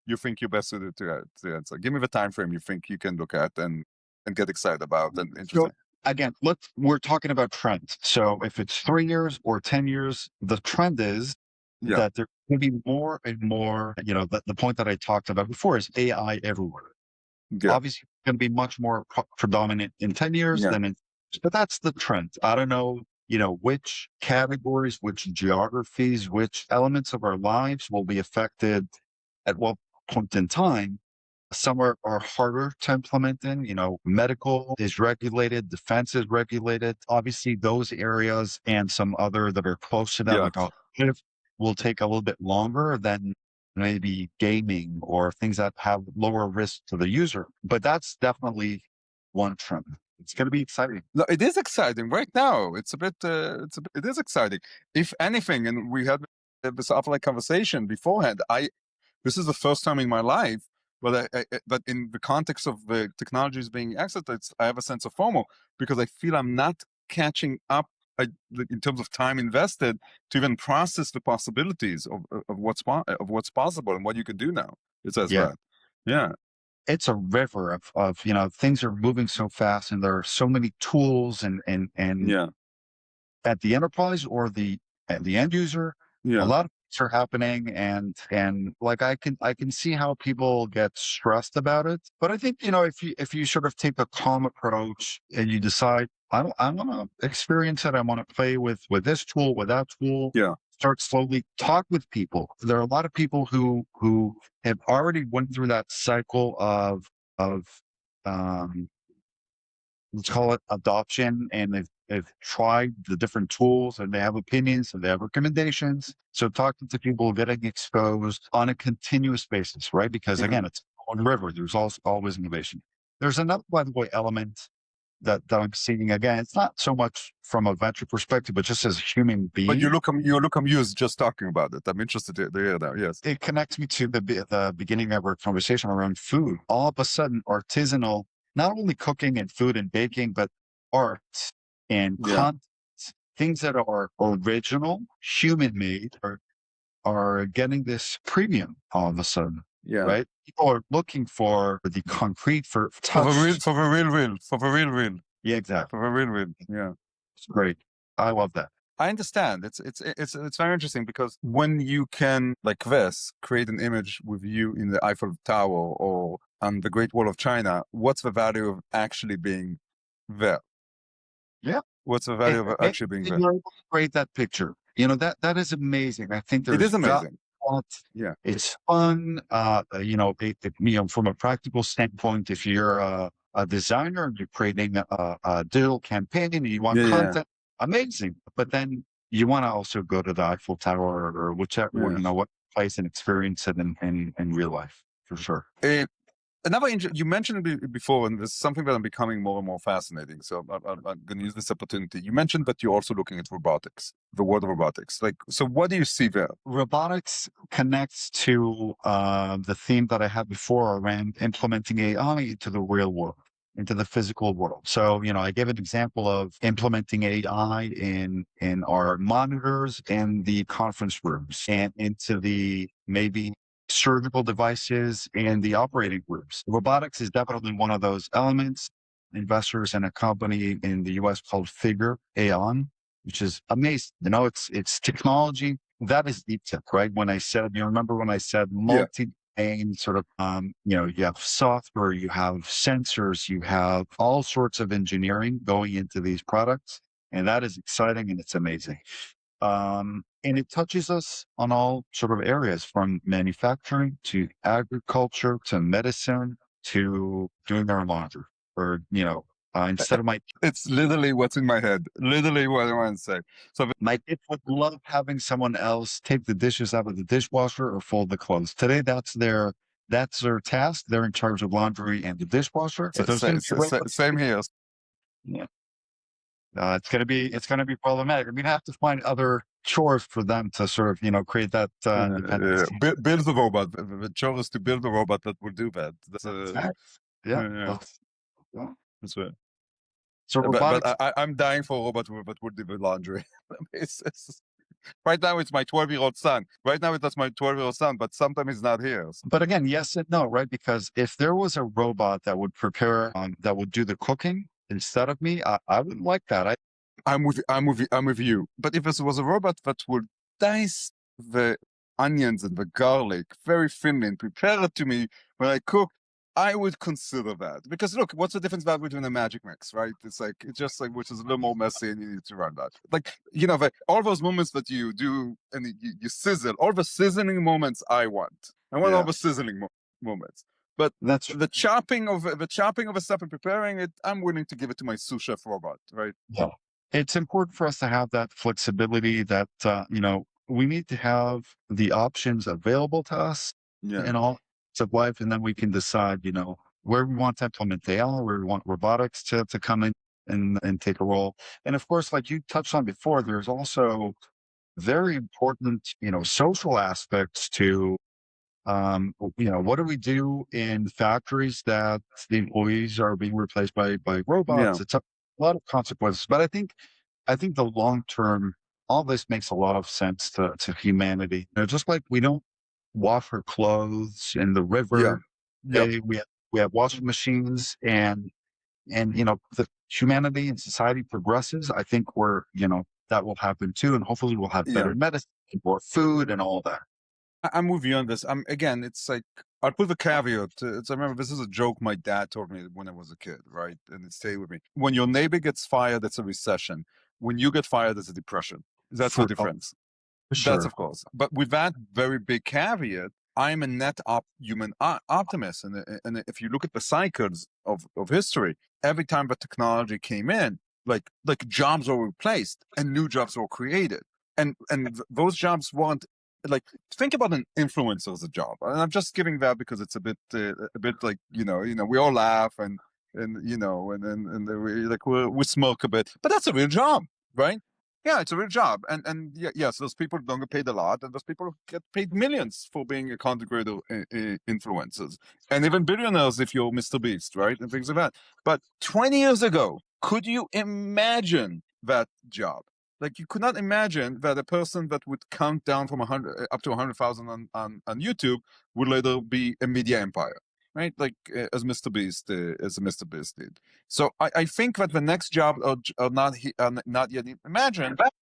you think you're best suited to answer. Give me the time frame you think you can look at and get excited about and interesting. So again, we're talking about trends. So if it's 3 years or 10 years, the trend is that there can be more and more, the point that I talked about before is AI everywhere. Obviously, it's going to be much more predominant in 10 years than but that's the trend. I don't know, which categories, which geographies, which elements of our lives will be affected at what point in time. Some are harder to implement in, medical is regulated, defense is regulated. Obviously, those areas and some other that are close to that, like automotive, will take a little bit longer than maybe gaming or things that have lower risk to the user. But that's definitely one trend. It's going to be exciting. No, it is exciting right now. It is exciting. If anything, and we had this offline conversation beforehand, this is the first time in my life, but but in the context of the technologies being exited, I have a sense of FOMO because I feel I'm not catching up in terms of time invested to even process the possibilities of what's possible and what you can do now. It's as bad. Yeah. It's a river of things are moving so fast and there are so many tools and at the enterprise or at the end user, a lot of things are happening and like I can see how people get stressed about it. But I think, if you sort of take a calm approach and you decide, I want to experience it, I want to play with this tool, with that tool. Start slowly, talk with people. There are a lot of people who have already went through that cycle of let's call it adoption, and they've tried the different tools and they have opinions and they have recommendations. So talking to people, getting exposed on a continuous basis, right? Because again, it's on river. There's always innovation. There's another, by the way, element that I'm seeing. Again, it's not so much from a venture perspective, but just as a human being. But you look amused just talking about it. I'm interested to hear that. Yes, it connects me to the beginning of our conversation around food. All of a sudden, artisanal, not only cooking and food and baking, but art and content, things that are original, human made, are getting this premium all of a sudden. Right? People are looking for the concrete, for touch. For the real. Yeah, exactly. For the real. Yeah. It's great. I love that. I understand. It's very interesting because when you can, like this, create an image with you in the Eiffel Tower or on the Great Wall of China, what's the value of actually being there? Yeah. What's the value of actually being there? You're able to create that picture. That is amazing. I think it is amazing. lot. Yeah. It's fun. From a practical standpoint, if you're a designer and you're creating a digital campaign and you want Yeah. content, amazing. But then you want to also go to the Eiffel Tower or whichever, Yeah. what place and experience it in real life for sure. You mentioned before, and this is something that I'm becoming more and more fascinating. So I'm going to use this opportunity. You mentioned that you're also looking at robotics, the world of robotics. Like, so what do you see there? Robotics connects to the theme that I had before around implementing AI into the real world, into the physical world. So, I gave an example of implementing AI in our monitors and the conference rooms and into the maybe surgical devices and the operating rooms. Robotics is definitely one of those elements. Investors in a company in the US called Figure Aeon, which is amazing. It's technology that is deep tech, right? When I said, remember when I said multi-domain sort of, you have software, you have sensors, you have all sorts of engineering going into these products. And that is exciting and it's amazing. And it touches us on all sort of areas from manufacturing to agriculture to medicine to doing our laundry or, instead of It's literally what's in my head, literally what I want to say. So my kids would love having someone else take the dishes out of the dishwasher or fold the clothes. Today, that's their task. They're in charge of laundry and the dishwasher. If there's going to be same here. yeah, it's gonna be problematic. We're gonna have to find other chores for them to sort of create that dependency. Build the robot. The chore is to build a robot that will do that. That's right. So robotics. But I'm dying for a robot that would do the laundry. Right now, it's my 12-year-old son. Right now, that's my 12-year-old son, but sometimes he's not here. But again, yes and no, right? Because if there was a robot that would prepare, that would do the cooking instead of me, I wouldn't like that. I'm with you. But if this was a robot that would dice the onions and the garlic very thinly and prepare it to me when I cook, I would consider that. Because look, what's the difference between a magic mix, right? It's just like, which is a little more messy and you need to run that. Like, all those moments that you do and you sizzle, all the sizzling moments I want. I want all the sizzling moments. But that's the chopping of a stuff and preparing it, I'm willing to give it to my sous chef robot, right? Yeah. It's important for us to have that flexibility that, we need to have the options available to us in all of life. And then we can decide, where we want to implement AI, where we want robotics to come in and take a role. And of course, like you touched on before, there's also very important, social aspects to, what do we do in factories that the employees are being replaced by robots? It's a lot of consequences, but I think the long term, all this makes a lot of sense to humanity. Just like we don't wash our clothes in the river, we have washing machines, and the humanity and society progresses. I think that will happen too, and hopefully we'll have better medicine, more food, and all that. I'm with you on this. Again, it's like, I'll put the caveat. I remember this is a joke my dad told me when I was a kid, right? And it stayed with me. When your neighbor gets fired, it's a recession. When you get fired, it's a depression. That's the difference. Sure. That's of course. But with that very big caveat, I'm a net human optimist. And if you look at the cycles of history, every time the technology came in, like jobs were replaced and new jobs were created. And those jobs weren't, like, think about an influencer as a job, and I'm just giving that because it's a bit like we all laugh and we smoke a bit, but that's a real job, right? Yeah, it's a real job, and yes, those people don't get paid a lot, and those people get paid millions for being a content creator influencers, and even billionaires if you're Mr. Beast, right, and things like that. But 20 years ago, could you imagine that job? Like, you could not imagine that a person that would count down from 100 up to 100,000 on YouTube would later be a media empire, right? Like, as Mr. Beast, did. So I think that the next job are not yet imagined, but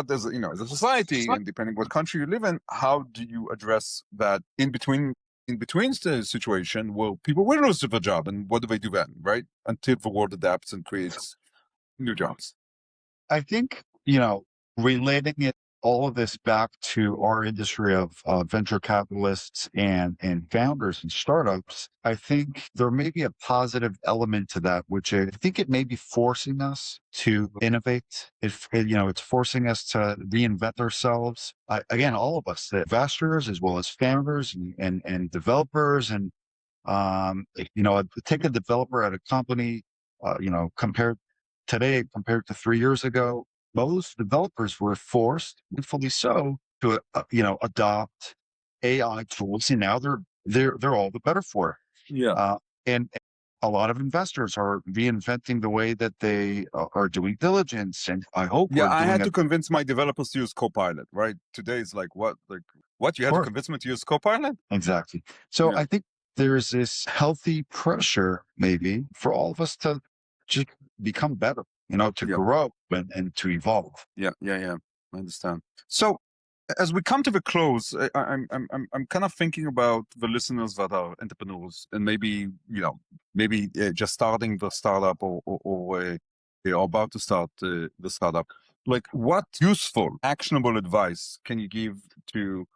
there's as a society, and depending what country you live in, how do you address that in between the situation where people will lose their job, and what do they do then, right? Until the world adapts and creates new jobs. I think, relating it all of this back to our industry of venture capitalists and founders and startups, I think there may be a positive element to that, which I think it may be forcing us to innovate. It's forcing us to reinvent ourselves. Again, all of us, the investors as well as founders and developers, and take a developer at a company, compared to 3 years ago. Most developers were forced, rightfully so, to adopt AI tools, and now they're all the better for it. Yeah. And a lot of investors are reinventing the way that they are doing diligence, and I hope Yeah, we're I doing had it. to convince my developers to use Copilot, right? Today is like what? You had to Sure. convince me to use Copilot? Exactly. So Yeah. I think there's this healthy pressure, maybe, for all of us to just become better, to Yeah. grow and to evolve. Yeah. I understand. So as we come to the close, I'm kind of thinking about the listeners that are entrepreneurs and maybe just starting the startup or about to start the startup. Like, what useful, actionable advice can you give to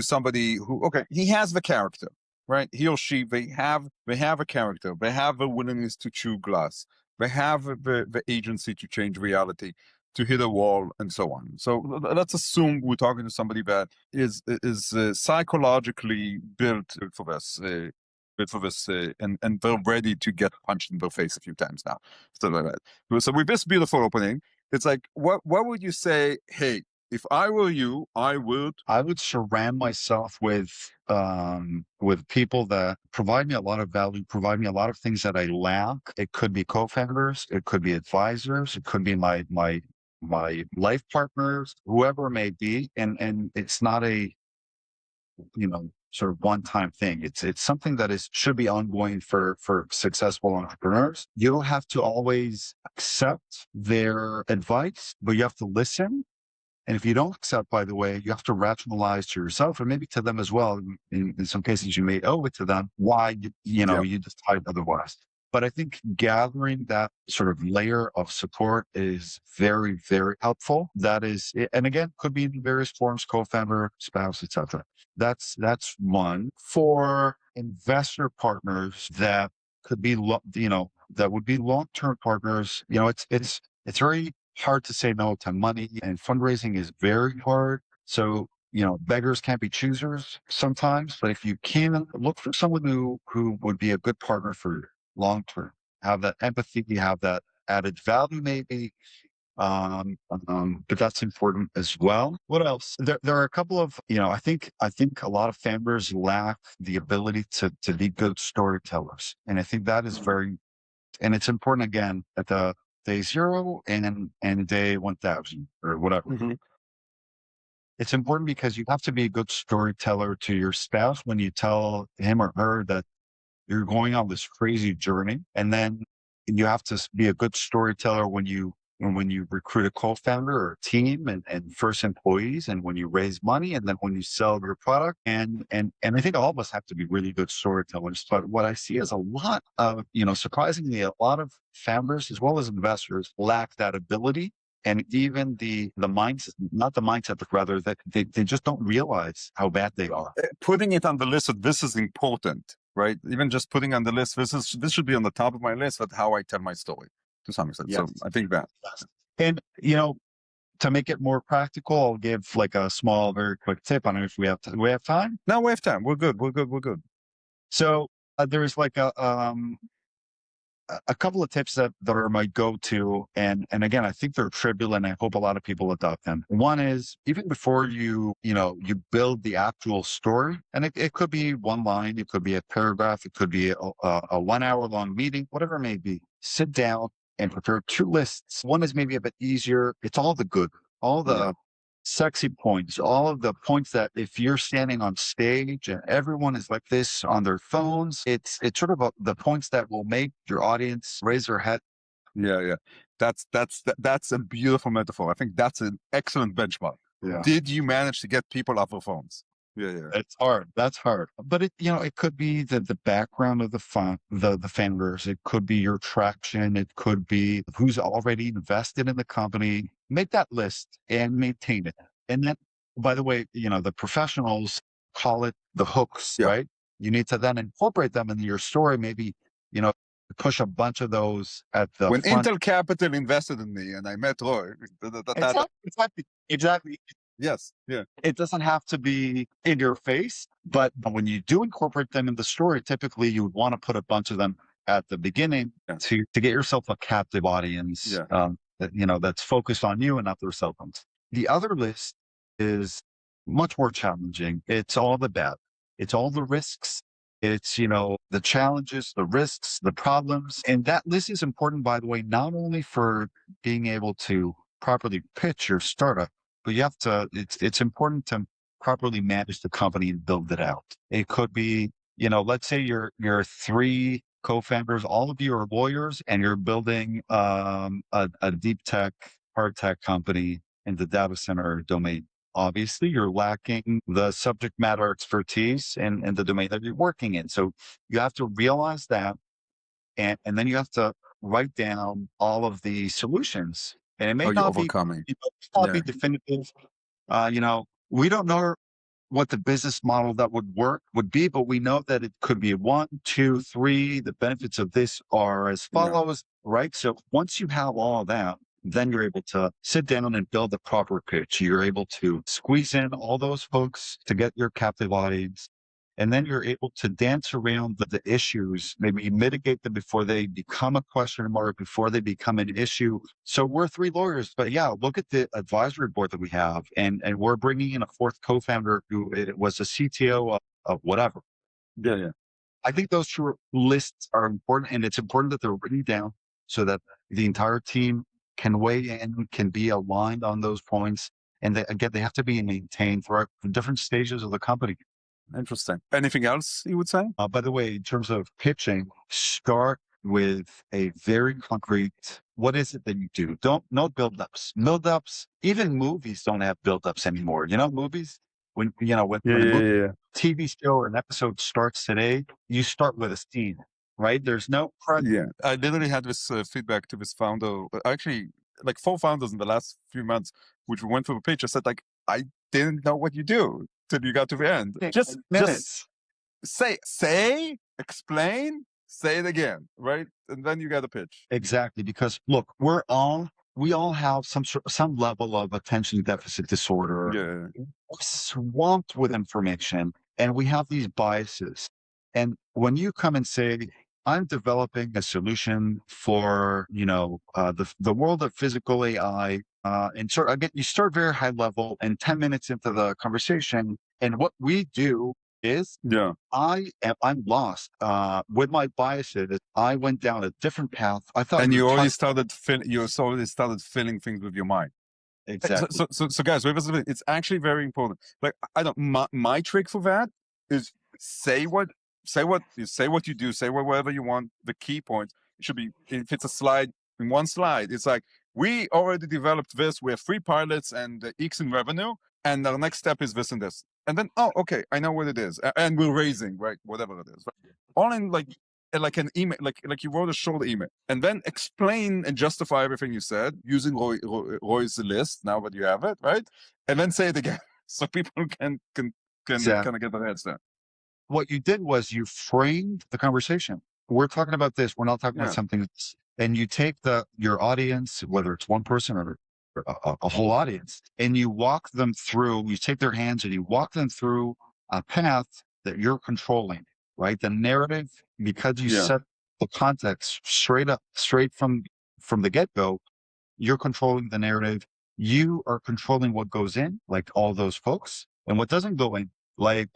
somebody who, okay, he has the character, right? He or she, they have a character, they have a willingness to chew glass, they have the agency to change reality, to hit a wall, and so on. So let's assume we're talking to somebody that is psychologically built for this. And they're ready to get punched in the face a few times now. Stuff like that. So with this beautiful opening, it's like, what would you say? Hey, if I were you, I would surround myself with people that provide me a lot of value, provide me a lot of things that I lack. It could be co-founders, it could be advisors, it could be my life partners, whoever it may be. And it's not a sort of one-time thing. It's something that should be ongoing for successful entrepreneurs. You don't have to always accept their advice, but you have to listen. And if you don't accept, by the way, you have to rationalize to yourself and maybe to them as well. In some cases, you may owe it to them why you decide otherwise. But I think gathering that sort of layer of support is very, very helpful. That is, and again, could be in various forms: co-founder, spouse, etc. That's one. For investor partners that could be, that would be long-term partners. It's very hard to say no to money, and fundraising is very hard. So, beggars can't be choosers sometimes, but if you can, look for someone who would be a good partner for long term, have that empathy, have that added value maybe. But that's important as well. What else? There are a couple of, I think a lot of founders lack the ability to be good storytellers. And I think that is and it's important, again, at the day 0 and day 1000 or whatever. Mm-hmm. It's important because you have to be a good storyteller to your spouse when you tell him or her that you're going on this crazy journey. And then you have to be a good storyteller when you recruit a co-founder or a team and first employees, and when you raise money, and then when you sell your product. And I think all of us have to be really good storytellers. But what I see is a lot of, surprisingly, a lot of founders as well as investors lack that ability. And even the mindset, not the mindset, but rather that they just don't realize how bad they are. Putting it on the list of this is important, right? Even just putting on the list, this should be on the top of my list of how I tell my story to some extent. Yes. So I think that. And, to make it more practical, I'll give like a small, very quick tip. I don't know if we have time. No, we have time. We're good. So there's like a couple of tips that are my go-to. And again, I think they're trivial and I hope a lot of people adopt them. One is, even before you build the actual story, and it could be one line, it could be a paragraph, it could be a 1 hour long meeting, whatever it may be, sit down and prepare 2 lists. One is maybe a bit easier. It's all the good, all the sexy points, all of the points that if you're standing on stage and everyone is like this on their phones, it's sort of the points that will make your audience raise their head. Yeah. That's a beautiful metaphor. I think that's an excellent benchmark. Yeah. Did you manage to get people off their phones? Yeah. It's hard. That's hard. But it could be the background of the founders. It could be your traction. It could be who's already invested in the company. make that list and maintain it. And then, by the way, the professionals call it the hooks, Yeah. right? You need to then incorporate them into your story, maybe, you know, push a bunch of those at the When front. Intel Capital invested in me and I met Roy, Exactly. yes, yeah, It doesn't have to be in your face, but when you do incorporate them in the story, typically you would want to put a bunch of them at the beginning Yeah. to get yourself a captive audience Yeah. that's focused on you and not their cell phones. The other list is much more challenging. It's all the bad. It's all the risks. It's, the challenges, the risks, the problems. And that list is important, by the way, not only for being able to properly pitch your startup, but it's important to properly manage the company and build it out. It could be, let's say you're three co-founders, all of you are lawyers, and you're building a deep tech, hard tech company in the data center domain. Obviously, you're lacking the subject matter expertise in the domain that you're working in. So you have to realize that, and then you have to write down all of the solutions. And it may how you not be, overcoming. be definitive. We don't know what the business model that would be, but we know that it could be 1, 2, 3. The benefits of this are as Yeah. follows, right? So once you have all of that, then you're able to sit down and build a proper pitch. You're able to squeeze in all those folks to get your captive audience. And then you're able to dance around the issues, maybe mitigate them before they become a question mark, before they become an issue. So we're three lawyers, but yeah, look at the advisory board that we have. And we're bringing in a fourth co-founder who was a CTO of whatever. Yeah, yeah. I think those two lists are important, and it's important that they're written down so that the entire team can weigh in, can be aligned on those points. And they have to be maintained throughout different stages of the company. Interesting. Anything else you would say? By the way, in terms of pitching, start with a very concrete, what is it that you do? No buildups. Buildups, even movies don't have buildups anymore. Movies, when a movie, TV show or an episode starts today, you start with a scene, right? There's no Yeah. I literally had this feedback to this founder, actually like 4 founders in the last few months, which we went through the pitch. I said, like, I didn't know what you do till you got to the end. Just minutes. explain, say it again, right? And then you got a pitch. Exactly, because look, we all have some level of attention deficit disorder. Yeah. We're swamped with information, and we have these biases. And when you come and say, "I'm developing a solution for the world of physical AI," and again, you start very high level, and 10 minutes into the conversation, and what we do is Yeah. I'm lost with my biases. I went down a different path. I thought And you you were already started filling things with your mind. exactly. So guys, it's actually very important. Like, I don't, my trick for that is say what you do, say whatever you want. The key point, it should be, if it's a slide, in one slide, it's like, we already developed this, we have 3 pilots and X in revenue, and our next step is this and this. And then, oh, okay, I know what it is. And we're raising, right? Whatever it is. Right? All in like an email, like you wrote a short email, and then explain and justify everything you said using Roy's list. Now that you have it, right, and then say it again, so people can Exactly. kind of get their heads down. What you did was you framed the conversation. We're talking about this. We're not talking about something else. And you take your audience, whether it's one person or a whole audience, and you walk them through. You take their hands and you walk them through a path that you're controlling. Right, the narrative, because you set the context straight from the get go. You're controlling the narrative. You are controlling what goes in, like all those folks, and what doesn't go in, like,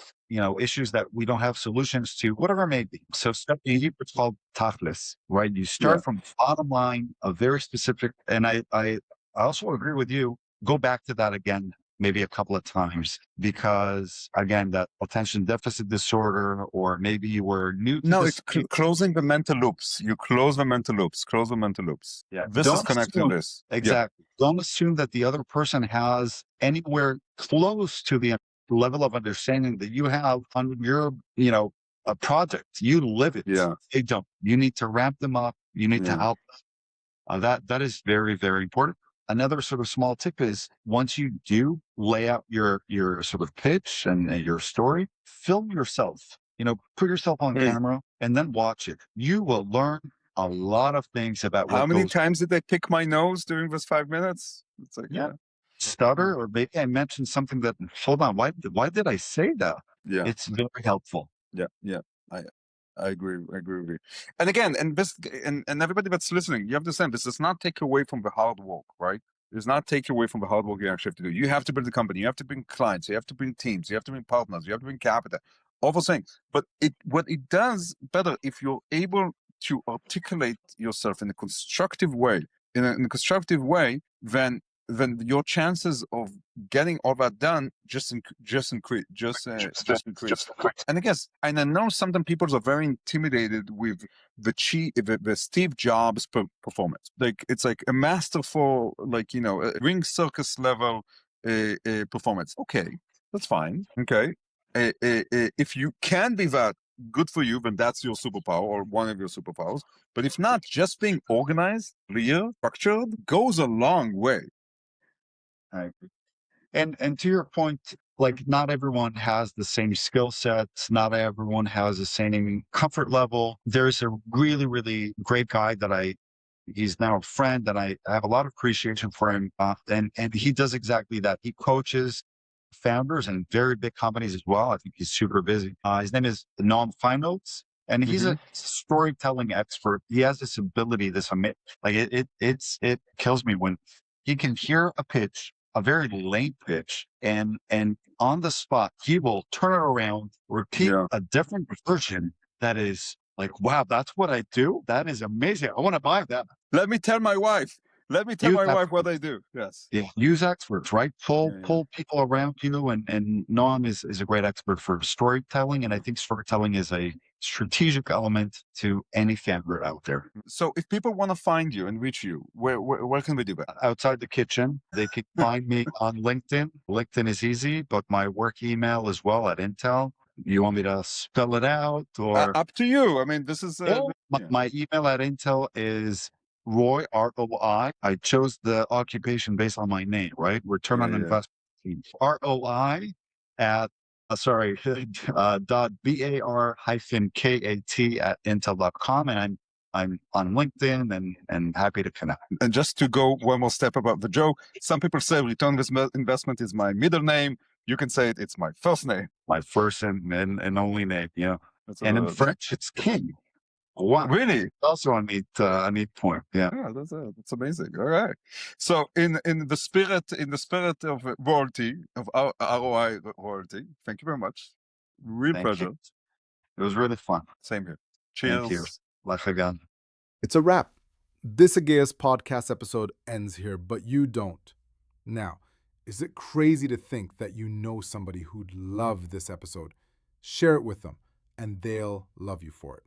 issues that we don't have solutions to, whatever it may be. So step in, it's called tachlis, right? You start from bottom line, a very specific, and I also agree with you. Go back to that again, maybe a couple of times, because again, that attention deficit disorder, or maybe you were new to this. It's closing the mental loops. You close the mental loops. Yeah. This is connected to this. Exactly. Don't assume that the other person has anywhere close to the level of understanding that you have on your, a project. You live it. Yeah. They don't. You need to ramp them up. You need to help them. That is very, very important. another sort of small tip is once you do lay out your sort of pitch and your story, film yourself. Put yourself on camera and then watch it. You will learn a lot of things about How what many goes. times did they pick my nose during those 5 minutes? It's like, Yeah, stutter, or maybe I mentioned something that. Hold on, why did I say that? yeah. It's very helpful. Yeah. I agree. I agree with you. And again, and this, and everybody that's listening, you have to understand this does not take away from the hard work, right? It does not take away from the hard work you actually have to do. You have to build a company. You have to bring clients. You have to bring teams. You have to bring partners. You have to bring capital. All those things. But what it does better if you're able to articulate yourself in a constructive way, then your chances of getting all that done just increase. And and I know sometimes people are very intimidated with the Steve Jobs performance. Like it's like a masterful, like a ring circus level performance. Okay, that's fine. Okay, if you can be that, good for you. Then that's your superpower or one of your superpowers. But if not, just being organized, clear, structured goes a long way. I agree. And to your point, like not everyone has the same skill sets, not everyone has the same comfort level. There's a really, really great guy that he's now a friend, and I have a lot of appreciation for him. And he does exactly that. He coaches founders and very big companies as well. I think he's super busy. His name is Noam Feinholz, and he's a storytelling expert. He has this ability, it kills me when he can hear a pitch, a very late pitch, and on the spot he will turn it around, repeat a different version that is like, wow, that's what I do. That is amazing. I want to buy that. Let me tell my wife. Let me tell my wife what I do. Yes. Yeah. Use experts, right? Pull people around you. And Noam is a great expert for storytelling. And I think storytelling is a strategic element to any founder out there. So if people want to find you and reach you, where can they do that? Outside the kitchen, they can find me on LinkedIn. LinkedIn is easy, but my work email as well at Intel. You want me to spell it out or? Up to you. I mean, this is My email at Intel is Roi, ROI. I chose the occupation based on my name, right? Return on investment. ROI at dot BAR-KAT at intel.com. And I'm on LinkedIn and happy to connect. And just to go one more step about the joke, some people say return on investment is my middle name. You can say it's my first name. My first and only name, yeah. And in French, it's king. Wow. Really? Also a neat point. Yeah. That's amazing. All right. So in the spirit of royalty, of our ROI royalty, thank you very much. Real pleasure. It was really fun. Same here. Cheers. Thank you. Life again. It's a wrap. This Haggai's podcast episode ends here, but you don't. Now, is it crazy to think that you know somebody who'd love this episode? Share it with them, and they'll love you for it.